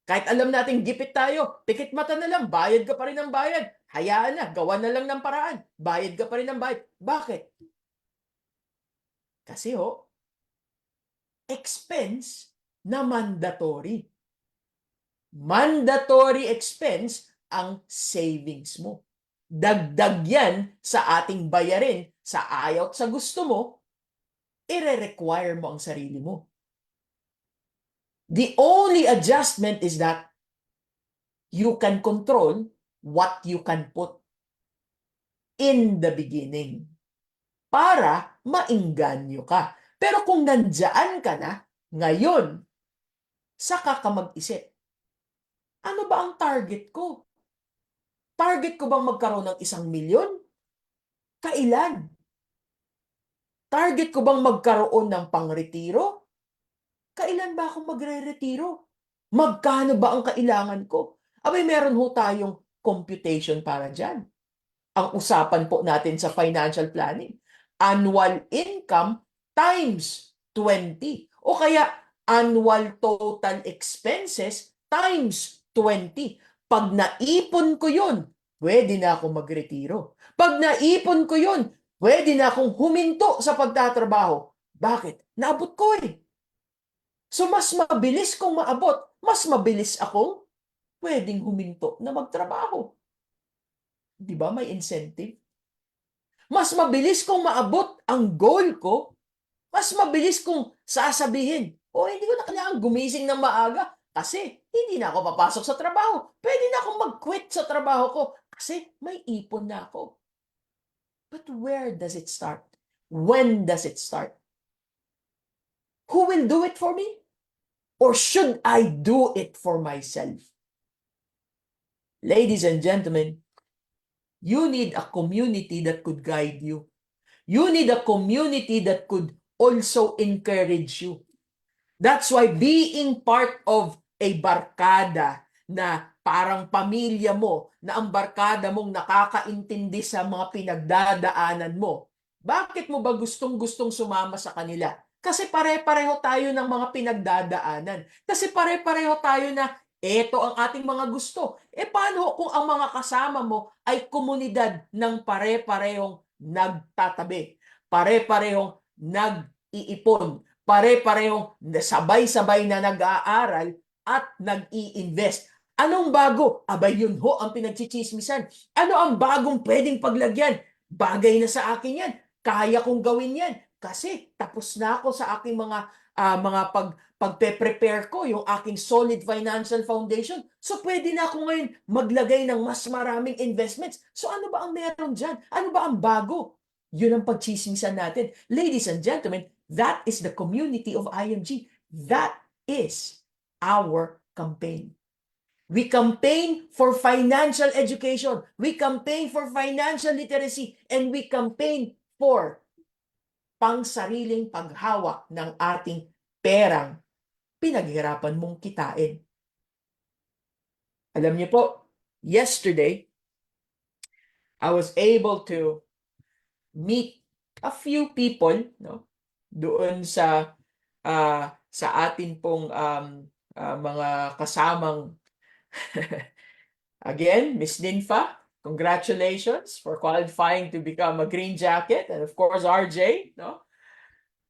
Kahit alam natin gipit tayo, pikit mata na lang, bayad ka pa rin ng bayad. Hayaan na, gawa na lang ng paraan. Bayad ka pa rin ng bayad. Bakit? Kasi expense na mandatory. Mandatory expense ang savings mo. Dagdag yan sa ating bayarin, sa ayaw at sa gusto mo, ire-require mo ang sarili mo. The only adjustment is that you can control what you can put in the beginning para maingganyo ka. Pero kung nandyan ka na, ngayon, saka ka mag-isip, ano ba ang target ko? Target ko bang magkaroon ng 1,000,000? Kailan? Target ko bang magkaroon ng pangretiro? Kailan ba ako magre-retiro? Magkano ba ang kailangan ko? Abay, meron ho tayong computation para dyan. Ang usapan po natin sa financial planning, annual income times 20. O kaya, annual total expenses times 20. Pag naipon ko yun, pwede na akong magretiro. Pag naipon ko yun, pwede na akong huminto sa pagtatrabaho. Bakit? Naabot ko eh. So, mas mabilis kong maabot, mas mabilis akong pwedeng huminto na magtrabaho. Di ba may incentive? Mas mabilis kong maabot ang goal ko, mas mabilis kong sasabihin, hindi ko na kailangan gumising ng maaga kasi hindi na ako papasok sa trabaho. Pwede na akong mag-quit sa trabaho ko kasi may ipon na ako. But where does it start? When does it start? Who will do it for me? Or should I do it for myself? Ladies and gentlemen, you need a community that could guide you. You need a community that could also encourage you. That's why being part of a barkada na parang pamilya mo, na ang barkada mong nakakaintindi sa mga pinagdadaanan mo, bakit mo ba gustong-gustong sumama sa kanila? Kasi pare-pareho tayo ng mga pinagdadaanan. Kasi pare-pareho tayo na eto ang ating mga gusto. Paano kung ang mga kasama mo ay komunidad ng pare-parehong nagtatabi, pare-parehong nag-iipon, pare-parehong sabay-sabay na nag-aaral at nag-i-invest? Anong bago? Abay, yun ho ang pinagchichismisan. Ano ang bagong pwedeng paglagyan? Bagay na sa akin yan. Kaya kong gawin yan. Kasi tapos na ako sa aking mga mga pagpe-prepare ko yung aking solid financial foundation. So pwede na ako ngayon maglagay ng mas maraming investments. So ano ba ang meron dyan? Ano ba ang bago? Yun ang pagchismisan natin. Ladies and gentlemen, that is the community of IMG. That is our campaign. We campaign for financial education. We campaign for financial literacy. And we campaign for pangsariling paghawak ng ating perang pinaghirapan mong kitain. Alam niyo po, yesterday, I was able to meet a few people, no, doon sa atin pong mga kasamang again, Miss Ninfa, congratulations for qualifying to become a green jacket, and of course RJ, no.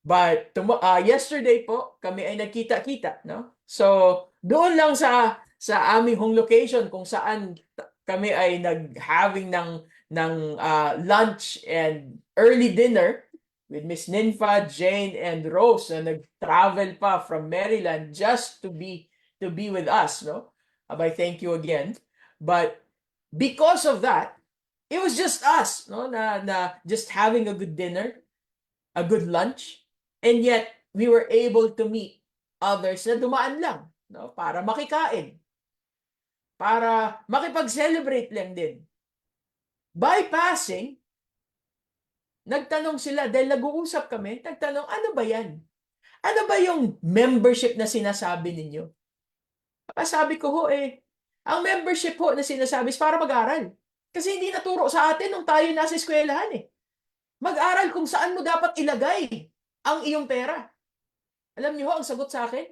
But yesterday po kami ay nagkita-kita, no. So doon lang sa aming home location kung saan kami ay having ng lunch and early dinner with Miss Ninfa, Jane, and Rose na nag-travel pa from Maryland just to be with us, no. Abay, thank you again. But because of that, it was just us, no, na just having a good dinner, a good lunch, and yet we were able to meet others na dumaan lang, no, para makikain, para makipag-celebrate lang din. Bypassing, nagtanong sila dahil nag-uusap kami, nagtanong, ano ba yan? Ano ba yung membership na sinasabi ninyo? Sabi ko ho ang membership ho na sinasabi is para mag-aral. Kasi hindi naturo sa atin nung tayo nasa eskwelahan Mag-aral kung saan mo dapat ilagay ang iyong pera. Alam niyo ho, ang sagot sa akin?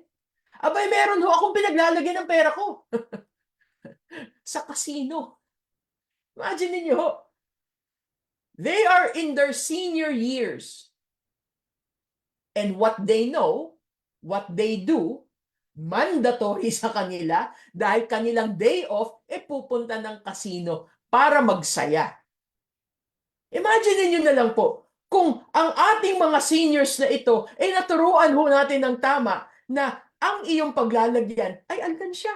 Abay, meron ho akong pinaglalagay ng pera ko. Sa casino. Imagine niyo ho. They are in their senior years. And what they know, what they do, mandatory sa kanila dahil kanilang day off, pupunta ng casino para magsaya. Imagine niyo na lang po, kung ang ating mga seniors na ito ay naturuan ho natin ng tama na ang iyong paglalagyan ay alkansya.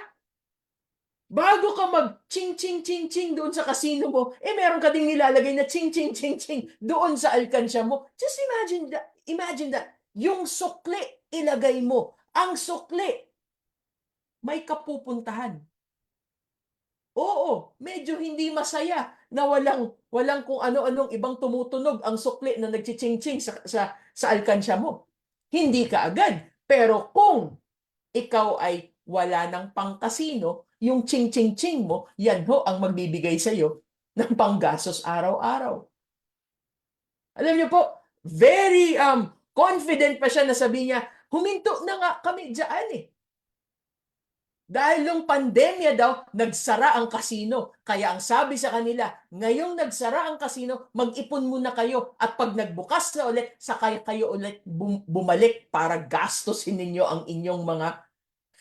Bago ka mag-ching-ching-ching-ching doon sa casino mo, meron ka ding nilalagay na ching-ching-ching-ching doon sa alkansya mo. Just imagine that. Yung sukli, ilagay mo. Ang sukli, may kapupuntahan. Oo, medyo hindi masaya na walang kung ano-anong ibang tumutunog ang sukli na nagchiching-ching sa alkansya mo. Hindi ka agad. Pero kung ikaw ay wala ng pangkasino, yung ching-ching-ching mo, yan ho ang magbibigay sa'yo ng panggastos araw-araw. Alam niyo po, very confident pa siya na sabi niya, huminto na nga kami dyan Dahil nung pandemya daw, nagsara ang kasino. Kaya ang sabi sa kanila, ngayong nagsara ang kasino, mag-ipon muna kayo. At pag nagbukas na ulit, saka kayo ulit bumalik para gastusin ninyo ang inyong mga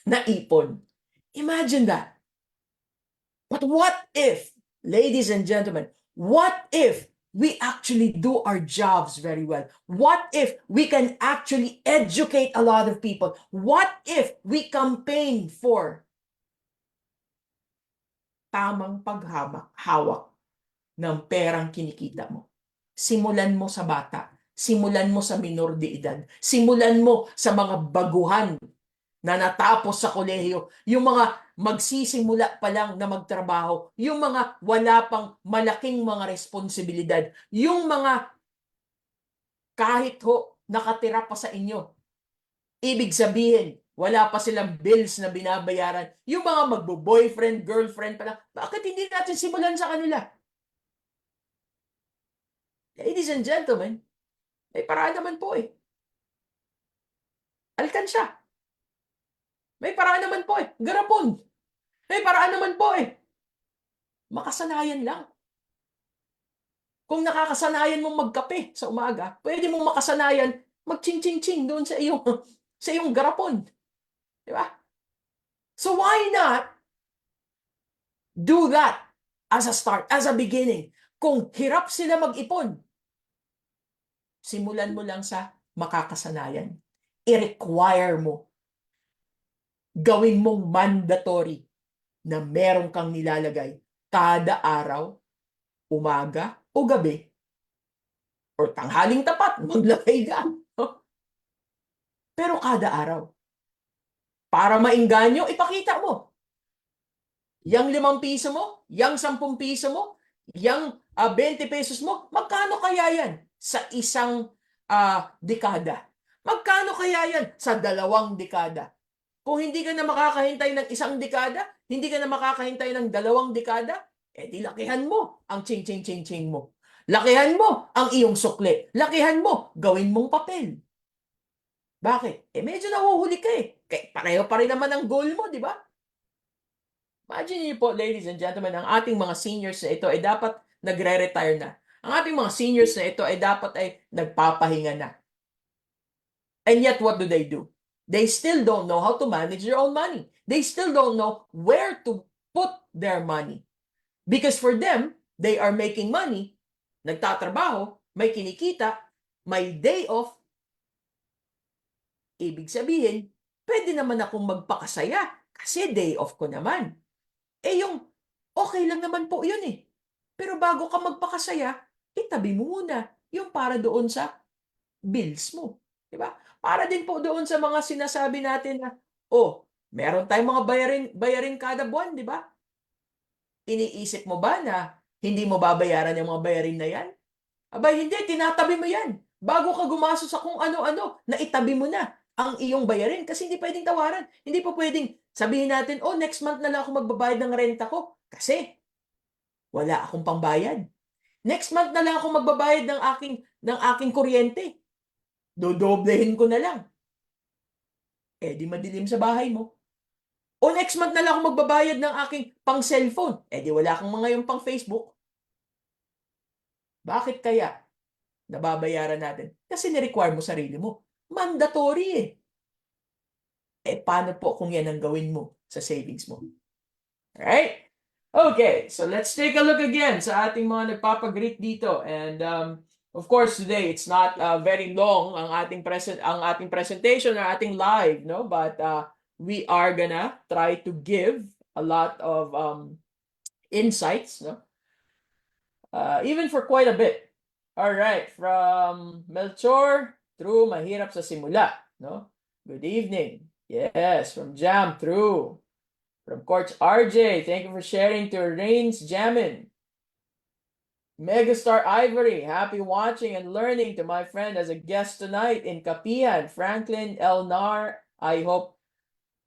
naipon. Imagine that. But what if, ladies and gentlemen, what if we actually do our jobs very well? What if we can actually educate a lot of people? What if we campaign for tamang paghawak ng perang kinikita mo? Simulan mo sa bata. Simulan mo sa minor de edad. Simulan mo sa mga baguhan na natapos sa kolehiyo, yung mga magsisimula pa lang na magtrabaho, yung mga wala pang malaking mga responsibilidad, yung mga kahit ho nakatira pa sa inyo. Ibig sabihin, wala pa silang bills na binabayaran. Yung mga magbo-boyfriend, girlfriend pa lang, bakit hindi natin simulan sa kanila? Ladies and gentlemen, may paraan naman po Alkansya. May paraan naman po Garapon. May paraan naman po Makasanayan lang. Kung nakakasanayan mong magkape sa umaga, pwede mong makasanayan mag-ching-ching-ching doon sa iyong garapon. Di ba? So why not do that as a start, as a beginning? Kung hirap sila mag-ipon, simulan mo lang sa makakasanayan. i-require mo, gawin mong mandatory na meron kang nilalagay kada araw, umaga o gabi, or tanghaling tapat, maglagay ka. Pero kada araw. Para maingganyo, ipakita mo. Yang 5 piso mo, yang 10 piso mo, yang 20 pesos mo, magkano kaya yan sa isang dekada? Magkano kaya yan sa 2 dekada? Kung hindi ka na makakahintay ng 1 dekada, hindi ka na makakahintay ng 2 dekada, di lakihan mo ang ching-ching-ching-ching mo. Lakihan mo ang iyong sukli. Lakihan mo, gawin mong papel. Bakit? Medyo nahuhuli ka eh. Pareho pa rin naman ang goal mo, di ba? Imagine niyo po, ladies and gentlemen, ang ating mga seniors na ito ay dapat nagre-retire na. Ang ating mga seniors na ito ay dapat ay nagpapahinga na. And yet, what do? They still don't know how to manage their own money. They still don't know where to put their money. Because for them, they are making money, nagtatrabaho, may kinikita, may day off. Ibig sabihin, pwede naman akong magpakasaya kasi day off ko naman. Yung okay lang naman po yun eh. Pero bago ka magpakasaya, itabi mo muna yung para doon sa bills mo. Diba? Para din po doon sa mga sinasabi natin na, meron tayong mga bayarin kada buwan, di ba? Iniisip mo ba na hindi mo babayaran yung mga bayarin na yan? Abay, hindi. Tinatabi mo yan. Bago ka gumastos sa kung ano-ano, na itabi mo na ang iyong bayarin kasi hindi pwedeng tawaran. Hindi po pwedeng sabihin natin, next month na lang ako magbabayad ng renta ko kasi wala akong pangbayad. Next month na lang ako magbabayad ng aking kuryente. Dodoblehin ko na lang. Di madilim sa bahay mo. O next month na lang ako magbabayad ng aking pang-cellphone. Di wala kang mga yung pang-Facebook. Bakit kaya nababayaran natin? Kasi ni-require mo sarili mo. Mandatory eh. Paano po kung yan ang gawin mo sa savings mo? Alright? Okay, so let's take a look again sa ating mga nagpapag-greet dito. And of course, today it's not very long ang ating presentation or ating live, no? But we are gonna try to give a lot of insights, no? Even for quite a bit. All right, from Melchor through mahirap sa simula, no? Good evening. Yes, from Jam through. From Coach RJ, thank you for sharing to Reigns Jammin. Megastar Ivory, happy watching and learning to my friend as a guest tonight in Kapihan. Franklin Elnar, I hope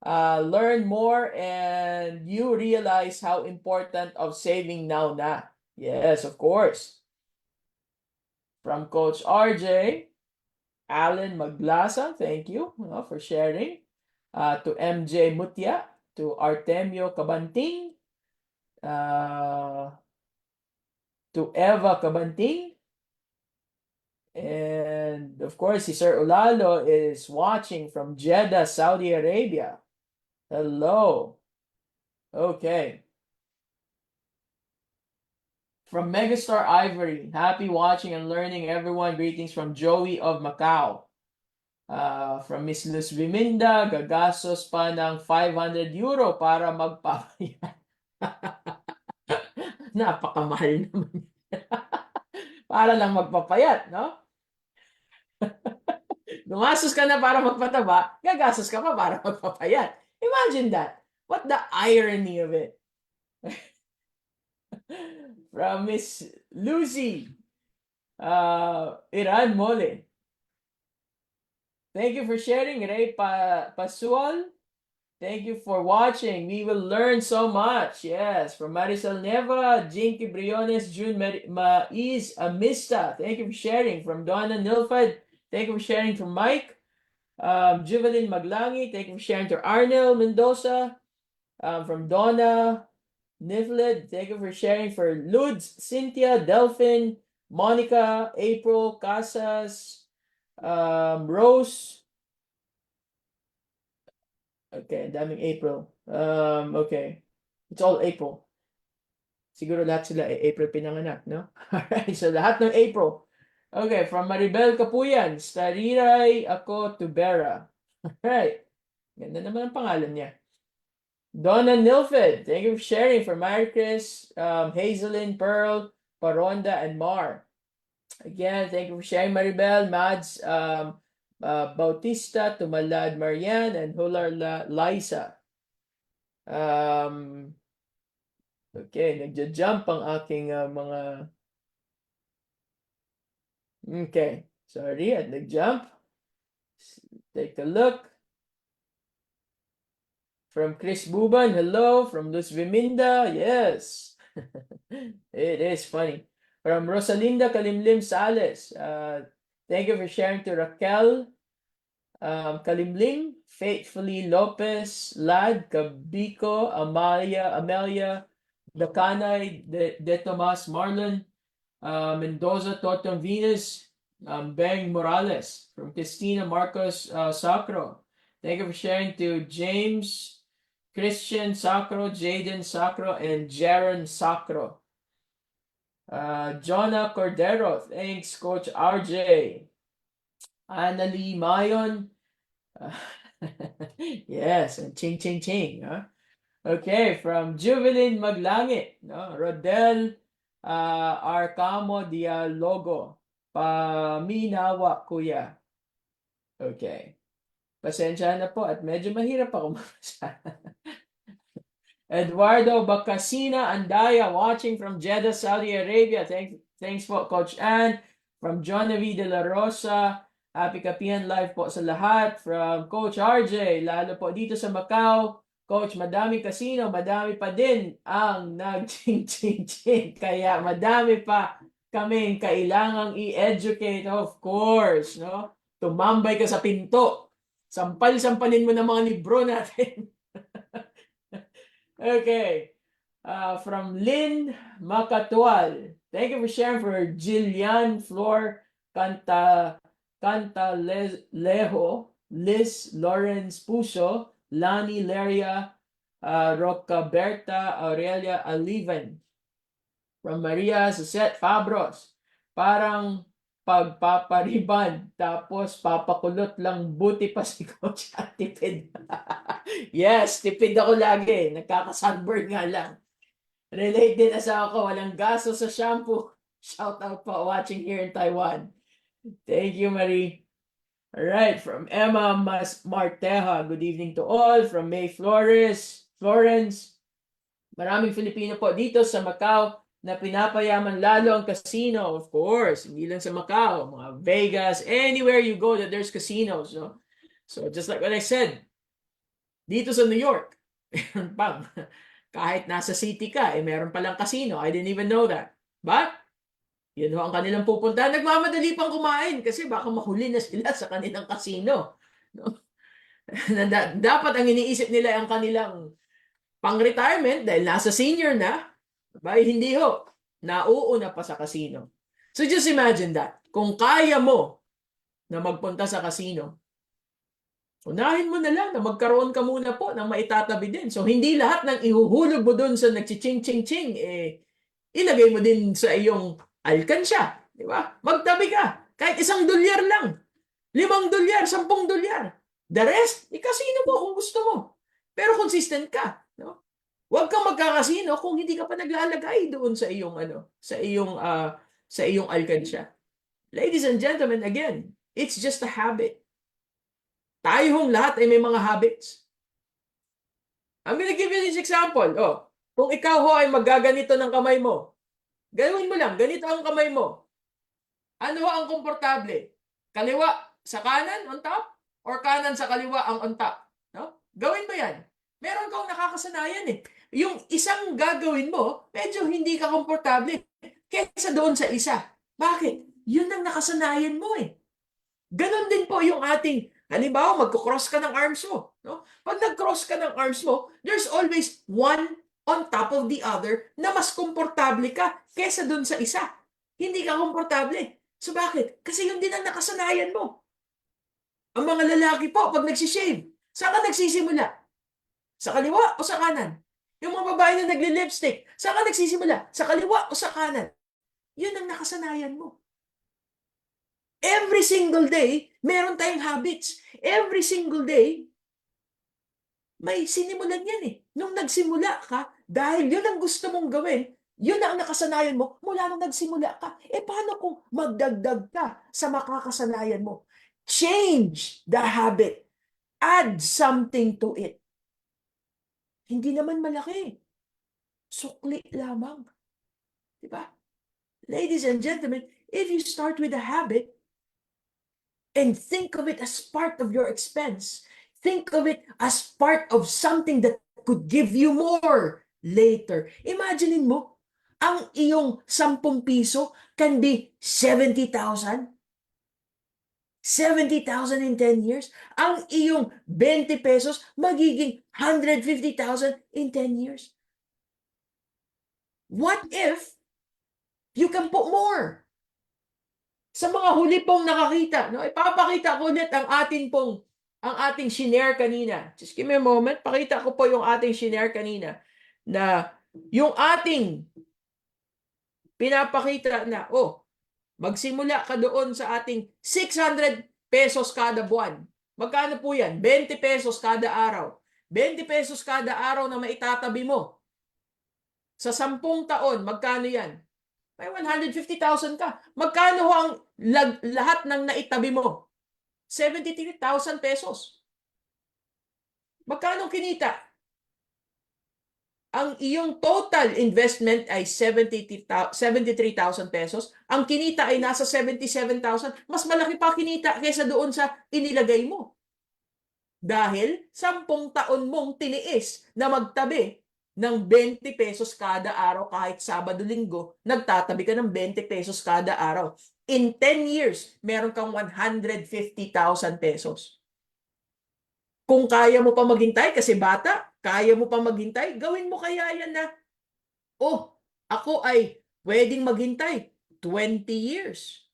learn more and you realize how important of saving now na. Yes, of course. From Coach RJ, Alan Maglasa, thank you for sharing. To MJ Mutia, to Artemio Cabanting, to Eva Cabanting, and of course, si Sir Ulalo is watching from Jeddah, Saudi Arabia. Hello. Okay. From Megastar Ivory, happy watching and learning everyone. Greetings from Joey of Macau. From Miss Luz Viminda, gagastos pa ng 500 euro para magpapayat. Napakamahal naman. Para lang magpapayat, no? Gumastos ka na para magpataba, gagastos ka pa para magpapayat. Imagine that. What the irony of it. From Miss Lucy, Iran Mole. Thank you for sharing, Ray Pasual. Thank you for watching. We will learn so much. Yes, from Marisol Neva, Jinky Briones, June Maiz Amista. Thank you for sharing. From Donna Nilfad. Thank you for sharing. From Mike. Juvelin Maglangi. Thank you for sharing. To Arnel Mendoza. From Donna Nifled. Thank you for sharing. For Ludes, Cynthia, Delphin, Monica, April, Casas, Rose. Okay, daming April. Okay. It's all April. Siguro lahat sila April pinanganak, no? Alright, so lahat ng April. Okay, from Maribel Kapuyan, Stariray ako Tubera. Right. Ganda naman ang pangalan niya. Donna Nilfed, thank you for sharing. For Mary Chris, Hazelyn, Pearl, Paronda, and Mar. Again, thank you for sharing, Maribel, Mads, Bautista, Tumalad, Marianne, and Hular Liza. Okay, nagja-jump ang aking mga... Okay, sorry, at nag-jump. Take a look. From Chris Buban, hello. From Luz Viminda, yes. It is funny. From Rosalinda Kalimlim Sales, thank you for sharing. To Raquel Kalimlim, Faithfully Lopez, Lad, Kabiko, Amelia, Dakanay, De Tomas, Marlon, Mendoza, Toton Venus, Beng Morales. From Christina Marcos Sacro, thank you for sharing. To James Christian Sacro, Jaden Sacro, and Jaron Sacro. Jonah Cordero, thanks, Coach RJ. Annalie Mayon, yes, and Ching Ching Ching. Huh? Okay, from Juvelin Maglangit, no? Rodel Arcamo Dialogo, Paminawa Kuya. Okay. Pasensya na po at medyo mahirap ako mabasa. Eduardo Bacasina Andaya, watching from Jeddah, Saudi Arabia. Thanks po, Coach Ann. From John Navi de la Rosa, happy Kapihan Live po sa lahat. From Coach RJ, lalo po dito sa Macau. Coach, madami casino, madami pa din ang nag-ching-ching-ching. Kaya madami pa kaming kailangang i-educate, of course. No? Tumambay ka sa pinto. Sampal-sampalin mo ng mga libro natin. Okay. From Lynn Macatual. Thank you for sharing. For Jillian Flor Cantalejo, Liz Lawrence Puso, Lani Leria, Rocaberta Aurelia Aliven. From Maria Susette Fabros. Parang pagpapariban tapos papakulot lang, buti pa si Coach at tipid. Yes, tipid ako lagi. Nagkaka-sunburn nga lang. Relate din asawa ko, walang gasto sa shampoo. Shout out po, watching here in Taiwan. Thank you, Marie. Alright, from Emma Marteja, good evening to all. From May Flores, Florence, maraming Filipino po dito sa Macau na pinapayaman lalo ang casino, of course. Hindi lang sa Macau, mga Vegas, anywhere you go that there's casinos. No? So just like what I said, dito sa New York, meron pang, kahit nasa city ka, meron palang casino. I didn't even know that. But, yun ho ang kanilang pupunta. Nagmamadali pang kumain kasi baka mahuli na sila sa kanilang casino. No? Dapat ang iniisip nila ang kanilang pang-retirement dahil nasa senior na, bay hindi ho, nauuna pa sa casino. So just imagine that. Kung kaya mo na magpunta sa casino, unahin mo na lang na magkaroon ka muna po ng maitatabi din. So hindi lahat ng ihuhulog mo dun sa nagchiching-ching-ching, ilagay mo din sa iyong alkansya. Di ba? Magtabi ka. Kahit $1 lang. $5, $10. The rest, casino mo kung gusto mo. Pero consistent ka. No? Huwag kang magkakasino kung hindi ka pa naglalagay doon sa iyong sa iyong alkansya. Ladies and gentlemen, again, it's just a habit. Tayo hong lahat ay may mga habits. I'm gonna give you this example. Oh, kung ikaw ho ay magaganito ng kamay mo, gawin mo lang, ganito ang kamay mo. Ano ho ang komportable? Kaliwa sa kanan on top or kanan sa kaliwa ang on top? No? Gawin mo yan. Meron kang nakakasanayan eh. Yung isang gagawin mo, medyo hindi ka komportable kaysa doon sa isa. Bakit? Yun ang nakasanayan mo eh. Ganon din po yung ating, halimbawa, magkukross ka ng arms mo. No? Pag nag-cross ka ng arms mo, there's always one on top of the other na mas komportable ka kaysa doon sa isa. Hindi ka komportable. So bakit? Kasi yun din ang nakasanayan mo. Ang mga lalaki po, pag nagsishave, saan ka nagsisimula? Sa kaliwa o sa kanan? Yung mga babae na nagli-lipstick, saan ka nagsisimula? Sa kaliwa o sa kanan? Yun ang nakasanayan mo. Every single day, meron tayong habits. Every single day, may sinimulan yan eh. Nung nagsimula ka, dahil yun ang gusto mong gawin, yun ang nakasanayan mo mula nung nagsimula ka. Paano kung magdagdag ka sa makakasanayan mo? Change the habit. Add something to it. Hindi naman malaki. Sukli lamang. Diba? Ladies and gentlemen, if you start with a habit and think of it as part of your expense, think of it as part of something that could give you more later. Imaginein mo, ang iyong 10 piso can be 70,000. 70,000 in 10 years. Ang iyong 20 pesos magiging 150,000 in 10 years. What if you can put more? Sa mga huli pong nakakita, no, ipapakita ko ulit ang ating shinare kanina. Just give me a moment. Pakita ko po yung ating shinare kanina na yung ating pinapakita na, magsimula ka doon sa ating 600 pesos kada buwan. Magkano po yan? 20 pesos kada araw. 20 pesos kada araw na maitatabi mo. Sa 10 taon, magkano yan? May 150,000 ka. Magkano ho ang lahat ng naitabi mo? 73,000 pesos. Magkano kinita? Ang iyong total investment ay 73,000 pesos. Ang kinita ay nasa 77,000. Mas malaki pa kinita kaysa doon sa inilagay mo. Dahil 10 taon mong tiniis na magtabi ng 20 pesos kada araw kahit Sabado-Linggo, nagtatabi ka ng 20 pesos kada araw. In 10 years, meron kang 150,000 pesos. Kung kaya mo pa maghintay, kasi bata, kaya mo pa maghintay, gawin mo kaya yan na, ako ay pwedeng maghintay 20 years.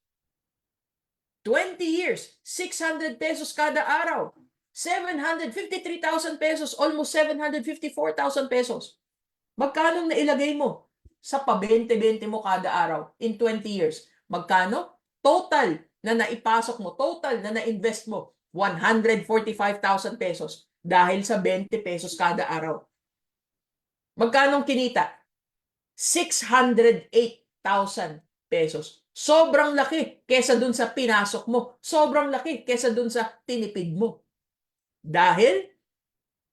20 years, 600 pesos kada araw. 753,000 pesos, almost 754,000 pesos. Magkano nailagay mo sa pa-20-20 mo kada araw in 20 years? Magkano? Total na naipasok mo, total na na-invest mo, 145,000 pesos dahil sa 20 pesos kada araw. Magkano kinita? 608,000 pesos. Sobrang laki kesa dun sa pinasok mo. Sobrang laki kesa dun sa tinipid mo. Dahil,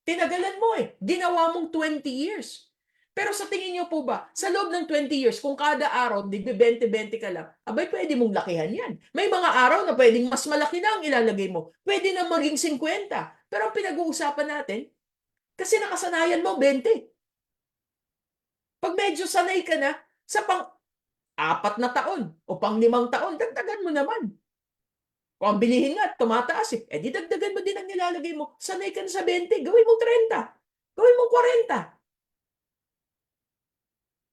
tinagalan mo ginawa mong 20 years. Pero sa tingin niyo po ba, sa loob ng 20 years, kung kada araw, digbe-20-20 ka lang, abay, pwede mong lakihan yan. May mga araw na pwedeng mas malaki na ang ilalagay mo. Pwede na maging 50. Pero ang pinag-uusapan natin, kasi nakasanayan mo 20. Pag medyo sanay ka na, sa pang-4 na taon o pang-5 taon, dagdagan mo naman. Kung ang bilihin nga, tumataas di dagdagan mo din ang nilalagay mo. Sanay ka na sa 20, gawin mo 30. Gawin mo 40.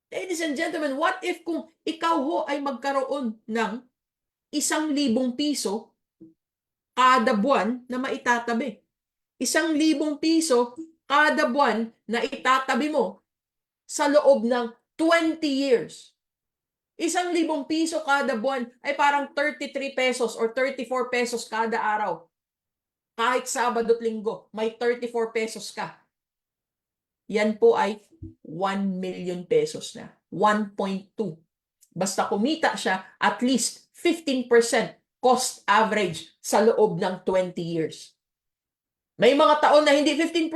Ladies and gentlemen, what if kung ikaw ho ay magkaroon ng 1,000 piso kada buwan na maitatabi? 1,000 piso kada buwan na itatabi mo sa loob ng 20 years. 1,000 piso kada buwan ay parang 33 pesos or 34 pesos kada araw. Kahit Sabado at Linggo, may 34 pesos ka. Yan po ay 1 million pesos na. 1.2. Basta kumita siya at least 15% cost average sa loob ng 20 years. May mga taon na hindi 15%.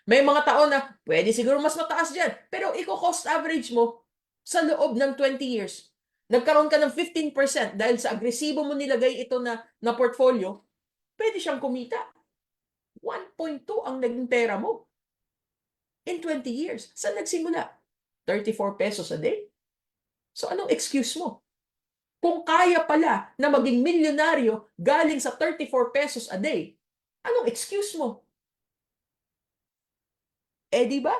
May mga taon na pwede siguro mas mataas dyan. Pero i-cost average mo sa loob ng 20 years. Nagkaroon ka ng 15% dahil sa agresibo mo nilagay ito na portfolio, pwede siyang kumita. 1.2 ang naging pera mo. In 20 years. Saan nagsimula? 34 pesos a day? So anong excuse mo? Kung kaya pala na maging milyonaryo galing sa 34 pesos a day, anong excuse mo? Di ba?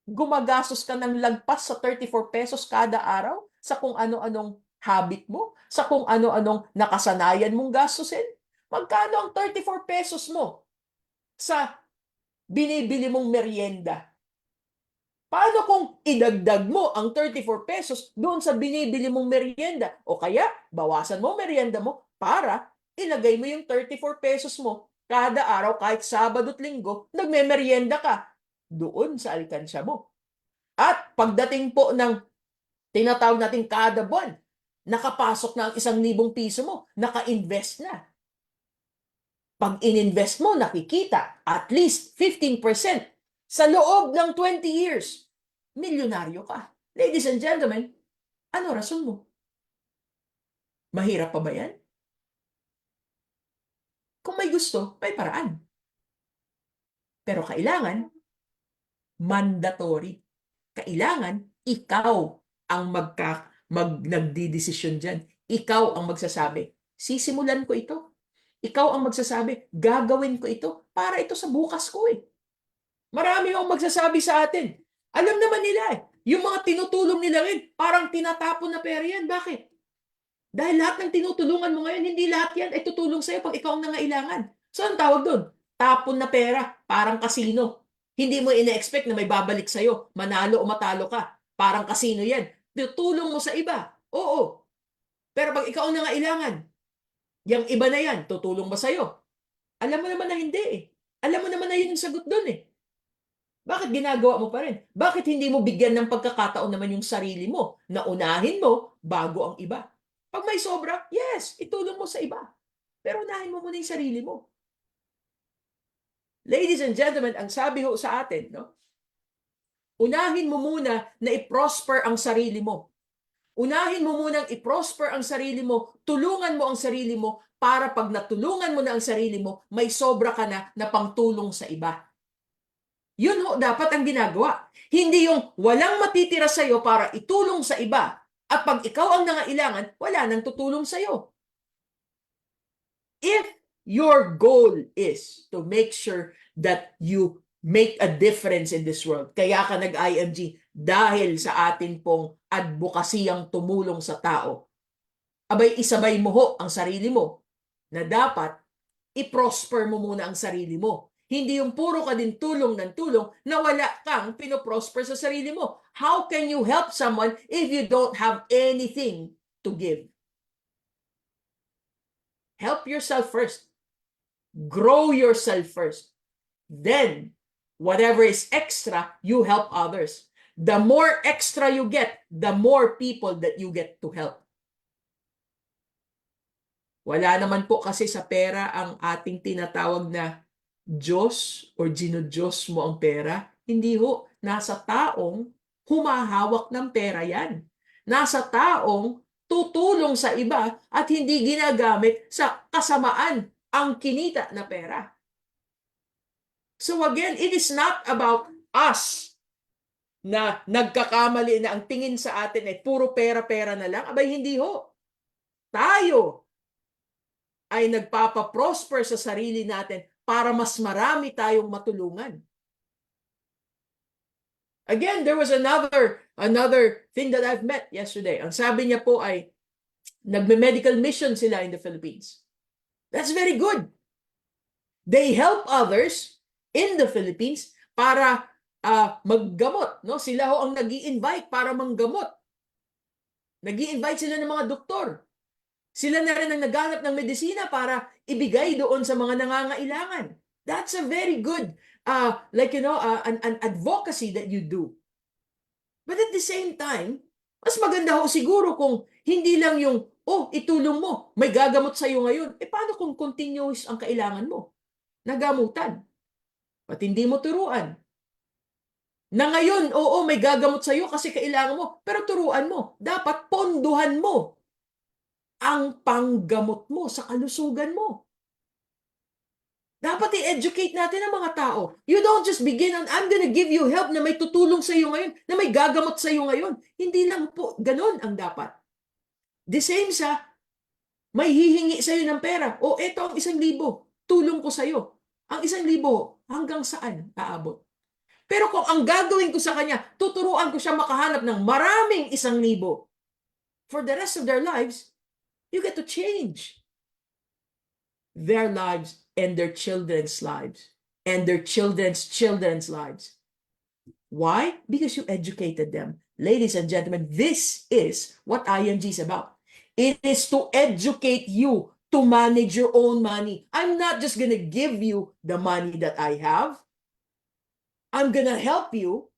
Gumagastos ka ng lagpas sa 34 pesos kada araw sa kung ano-anong habit mo, sa kung ano-anong nakasanayan mong gastusin. Magkano ang 34 pesos mo sa binibili mong merienda? Paano kung idagdag mo ang 34 pesos doon sa binibili mong merienda? O kaya, bawasan mo merienda mo, para ilagay mo yung 34 pesos mo kada araw, kahit Sabado at Linggo, nagmemeryenda ka doon sa alkansya mo. At pagdating po ng tinatawag natin kada buwan, nakapasok na ang 1,000 piso mo, naka-invest na. Pag ininvest mo, nakikita at least 15% sa loob ng 20 years, milyonaryo ka. Ladies and gentlemen, ano rason mo? Mahirap pa ba yan? Kung may gusto, may paraan. Pero kailangan, mandatory. Kailangan, ikaw ang nagdidesisyon dyan. Ikaw ang magsasabi, sisimulan ko ito. Ikaw ang magsasabi, gagawin ko ito para ito sa bukas ko eh. Marami ang magsasabi sa atin. Alam naman nila eh. Yung mga tinutulong nila ngayon, parang tinatapon na pera yan. Bakit? Dahil lahat ng tinutulungan mo ngayon, hindi lahat yan ay tutulong sa'yo pag ikaw ang nangailangan. So, ang tawag doon? Tapon na pera, parang kasino. Hindi mo ina-expect na may babalik sa'yo, manalo o matalo ka. Parang kasino yan. Tutulong mo sa iba. Oo. Pero pag ikaw ang nangailangan, yung iba na yan, tutulong ba sa'yo? Alam mo naman na hindi eh. Alam mo naman na yun ang sagot doon eh. Bakit ginagawa mo pa rin? Bakit hindi mo bigyan ng pagkakataon naman yung sarili mo na unahin mo bago ang iba? Pag may sobra, yes, itulong mo sa iba. Pero unahin mo muna yung sarili mo. Ladies and gentlemen, ang sabi ho sa atin, no? Unahin mo muna na i-prosper ang sarili mo. Unahin mo munang i-prosper ang sarili mo, tulungan mo ang sarili mo para pag natulungan mo na ang sarili mo, may sobra ka na pangtulong sa iba. Yun ho dapat ang ginagawa. Hindi yung walang matitira sa'yo para itulong sa iba at pag ikaw ang nangailangan, wala nang tutulong sa'yo. If your goal is to make sure that you make a difference in this world, kaya ka nag-IMG dahil sa atin pong advokasiyang tumulong sa tao, abay isabay mo ho ang sarili mo na dapat i-prosper mo muna ang sarili mo. Hindi yung puro ka din tulong ng tulong na wala kang pinoprosper sa sarili mo. How can you help someone if you don't have anything to give? Help yourself first. Grow yourself first. Then, whatever is extra, you help others. The more extra you get, the more people that you get to help. Wala naman po kasi sa pera ang ating tinatawag na Diyos o ginodiyos mo ang pera. Hindi ho. Nasa taong humahawak ng pera yan. Nasa taong tutulong sa iba at hindi ginagamit sa kasamaan ang kinita na pera. So again, it is not about us na nagkakamali na ang tingin sa atin ay puro pera-pera na lang. Abay, hindi ho. Tayo ay nagpapaprosper sa sarili natin para mas marami tayong matulungan. Again, there was another thing that I've met yesterday. Ang sabi niya po ay nagme-medical mission sila in the Philippines. That's very good. They help others in the Philippines para maggamot. No? Sila ho ang nag-i-invite para manggamot. Nag-i-invite sila ng mga doktor. Sila na rin ang naghanap ng medisina para ibigay doon sa mga nangangailangan. That's a very good, an advocacy that you do. But at the same time, mas maganda ho siguro kung hindi lang yung, itulong mo, may gagamot sa'yo ngayon. Paano kung continuous ang kailangan mo? Nagamutan. At hindi mo turuan. Na ngayon, may gagamot sa'yo kasi kailangan mo, pero turuan mo. Dapat ponduhan mo ang panggamot mo sa kalusugan mo. Dapat i-educate natin ang mga tao. You don't just begin on, I'm gonna give you help na may tutulong sa iyo ngayon, na may gagamot sa iyo ngayon. Hindi lang po ganun ang dapat. The same sa, may hihingi sa iyo ng pera. Eto ang 1,000. Tulong ko sa iyo. Ang 1,000, hanggang saan aabot? Pero kung ang gagawin ko sa kanya, tuturuan ko siya makahanap ng maraming 1,000. For the rest of their lives, you get to change their lives and their children's lives and their children's children's lives. Why? Because you educated them. Ladies and gentlemen, this is what IMG is about. It is to educate you to manage your own money. I'm not just gonna give you the money that I have. I'm gonna help you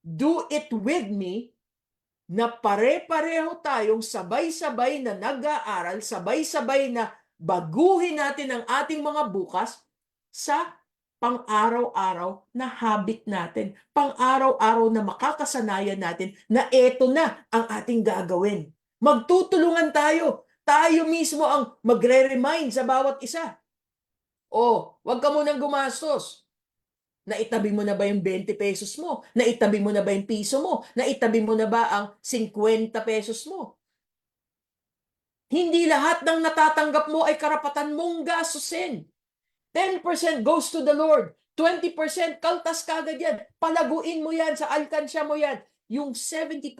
do it with me na pare-pareho tayong sabay-sabay na nag-aaral, sabay-sabay na baguhin natin ang ating mga bukas sa pang-araw-araw na habit natin, pang-araw-araw na makakasanayan natin na eto na ang ating gagawin. Magtutulungan tayo. Tayo mismo ang magre-remind sa bawat isa. O, wag ka munang gumastos. Naitabi mo na ba yung 20 pesos mo? Naitabi mo na ba yung piso mo? Naitabi mo na ba ang 50 pesos mo? Hindi lahat ng natatanggap mo ay karapatan mong gastusin. 10% goes to the Lord. 20% kaltas kagad yan. Palaguin mo yan, sa alkansya mo yan. Yung 70%,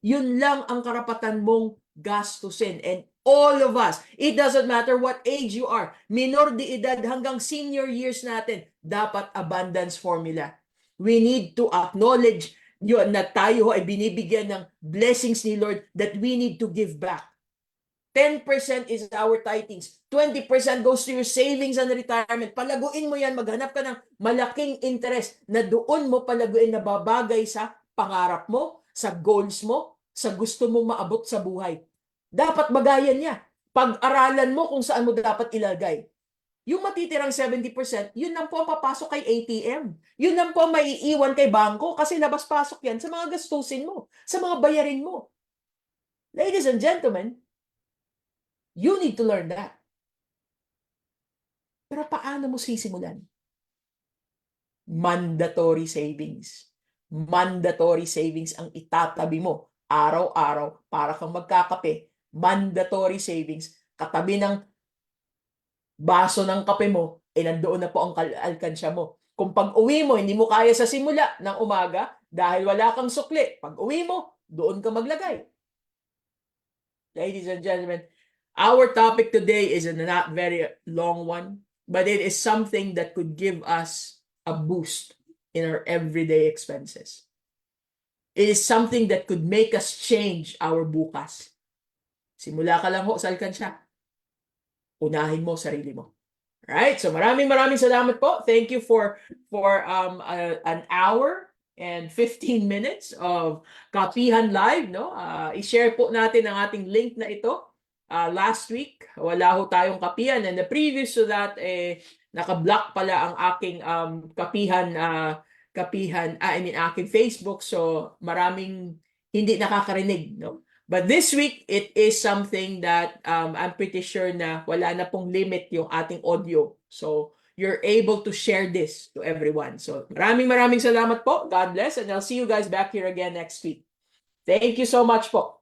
yun lang ang karapatan mong gastusin. And all of us, it doesn't matter what age you are, minor de edad hanggang senior years natin, dapat abundance formula. We need to acknowledge yun na tayo ay binibigyan ng blessings ni Lord that we need to give back. 10% is our tithings. 20% goes to your savings and retirement. Palaguin mo yan, maghanap ka ng malaking interest na doon mo palaguin na babagay sa pangarap mo, sa goals mo, sa gusto mong maabot sa buhay. Dapat bagayan niya. Pag-aralan mo kung saan mo dapat ilagay. Yung matitirang 70%, yun lang po ang papasok kay ATM. Yun lang po ang maiiwan kay bangko kasi labas-pasok yan sa mga gastusin mo, sa mga bayarin mo. Ladies and gentlemen, you need to learn that. Pero paano mo sisimulan? Mandatory savings. Mandatory savings ang itatabi mo araw-araw para kang magkakape. Mandatory savings. Katabi ng baso ng kape mo, nandoon na po ang alkansya mo. Kung pag-uwi mo, hindi mo kaya sa simula ng umaga dahil wala kang sukli, pag-uwi mo, doon ka maglagay. Ladies and gentlemen, our topic today is a not very long one, but it is something that could give us a boost in our everyday expenses. It is something that could make us change our bukas. Simula ka lang ho sa alkansya. Unahin mo sarili mo. Alright, so maraming salamat po. Thank you for an hour and 15 minutes of Kapihan Live, no? I-share po natin ang ating link na ito. Last week, wala ho tayong kapihan, and the previous to that, naka-block pala ang aking aking Facebook, so maraming hindi nakakarinig, no? But this week, it is something that I'm pretty sure na wala na pong limit yung ating audio. So, you're able to share this to everyone. So, maraming salamat po. God bless, and I'll see you guys back here again next week. Thank you so much po.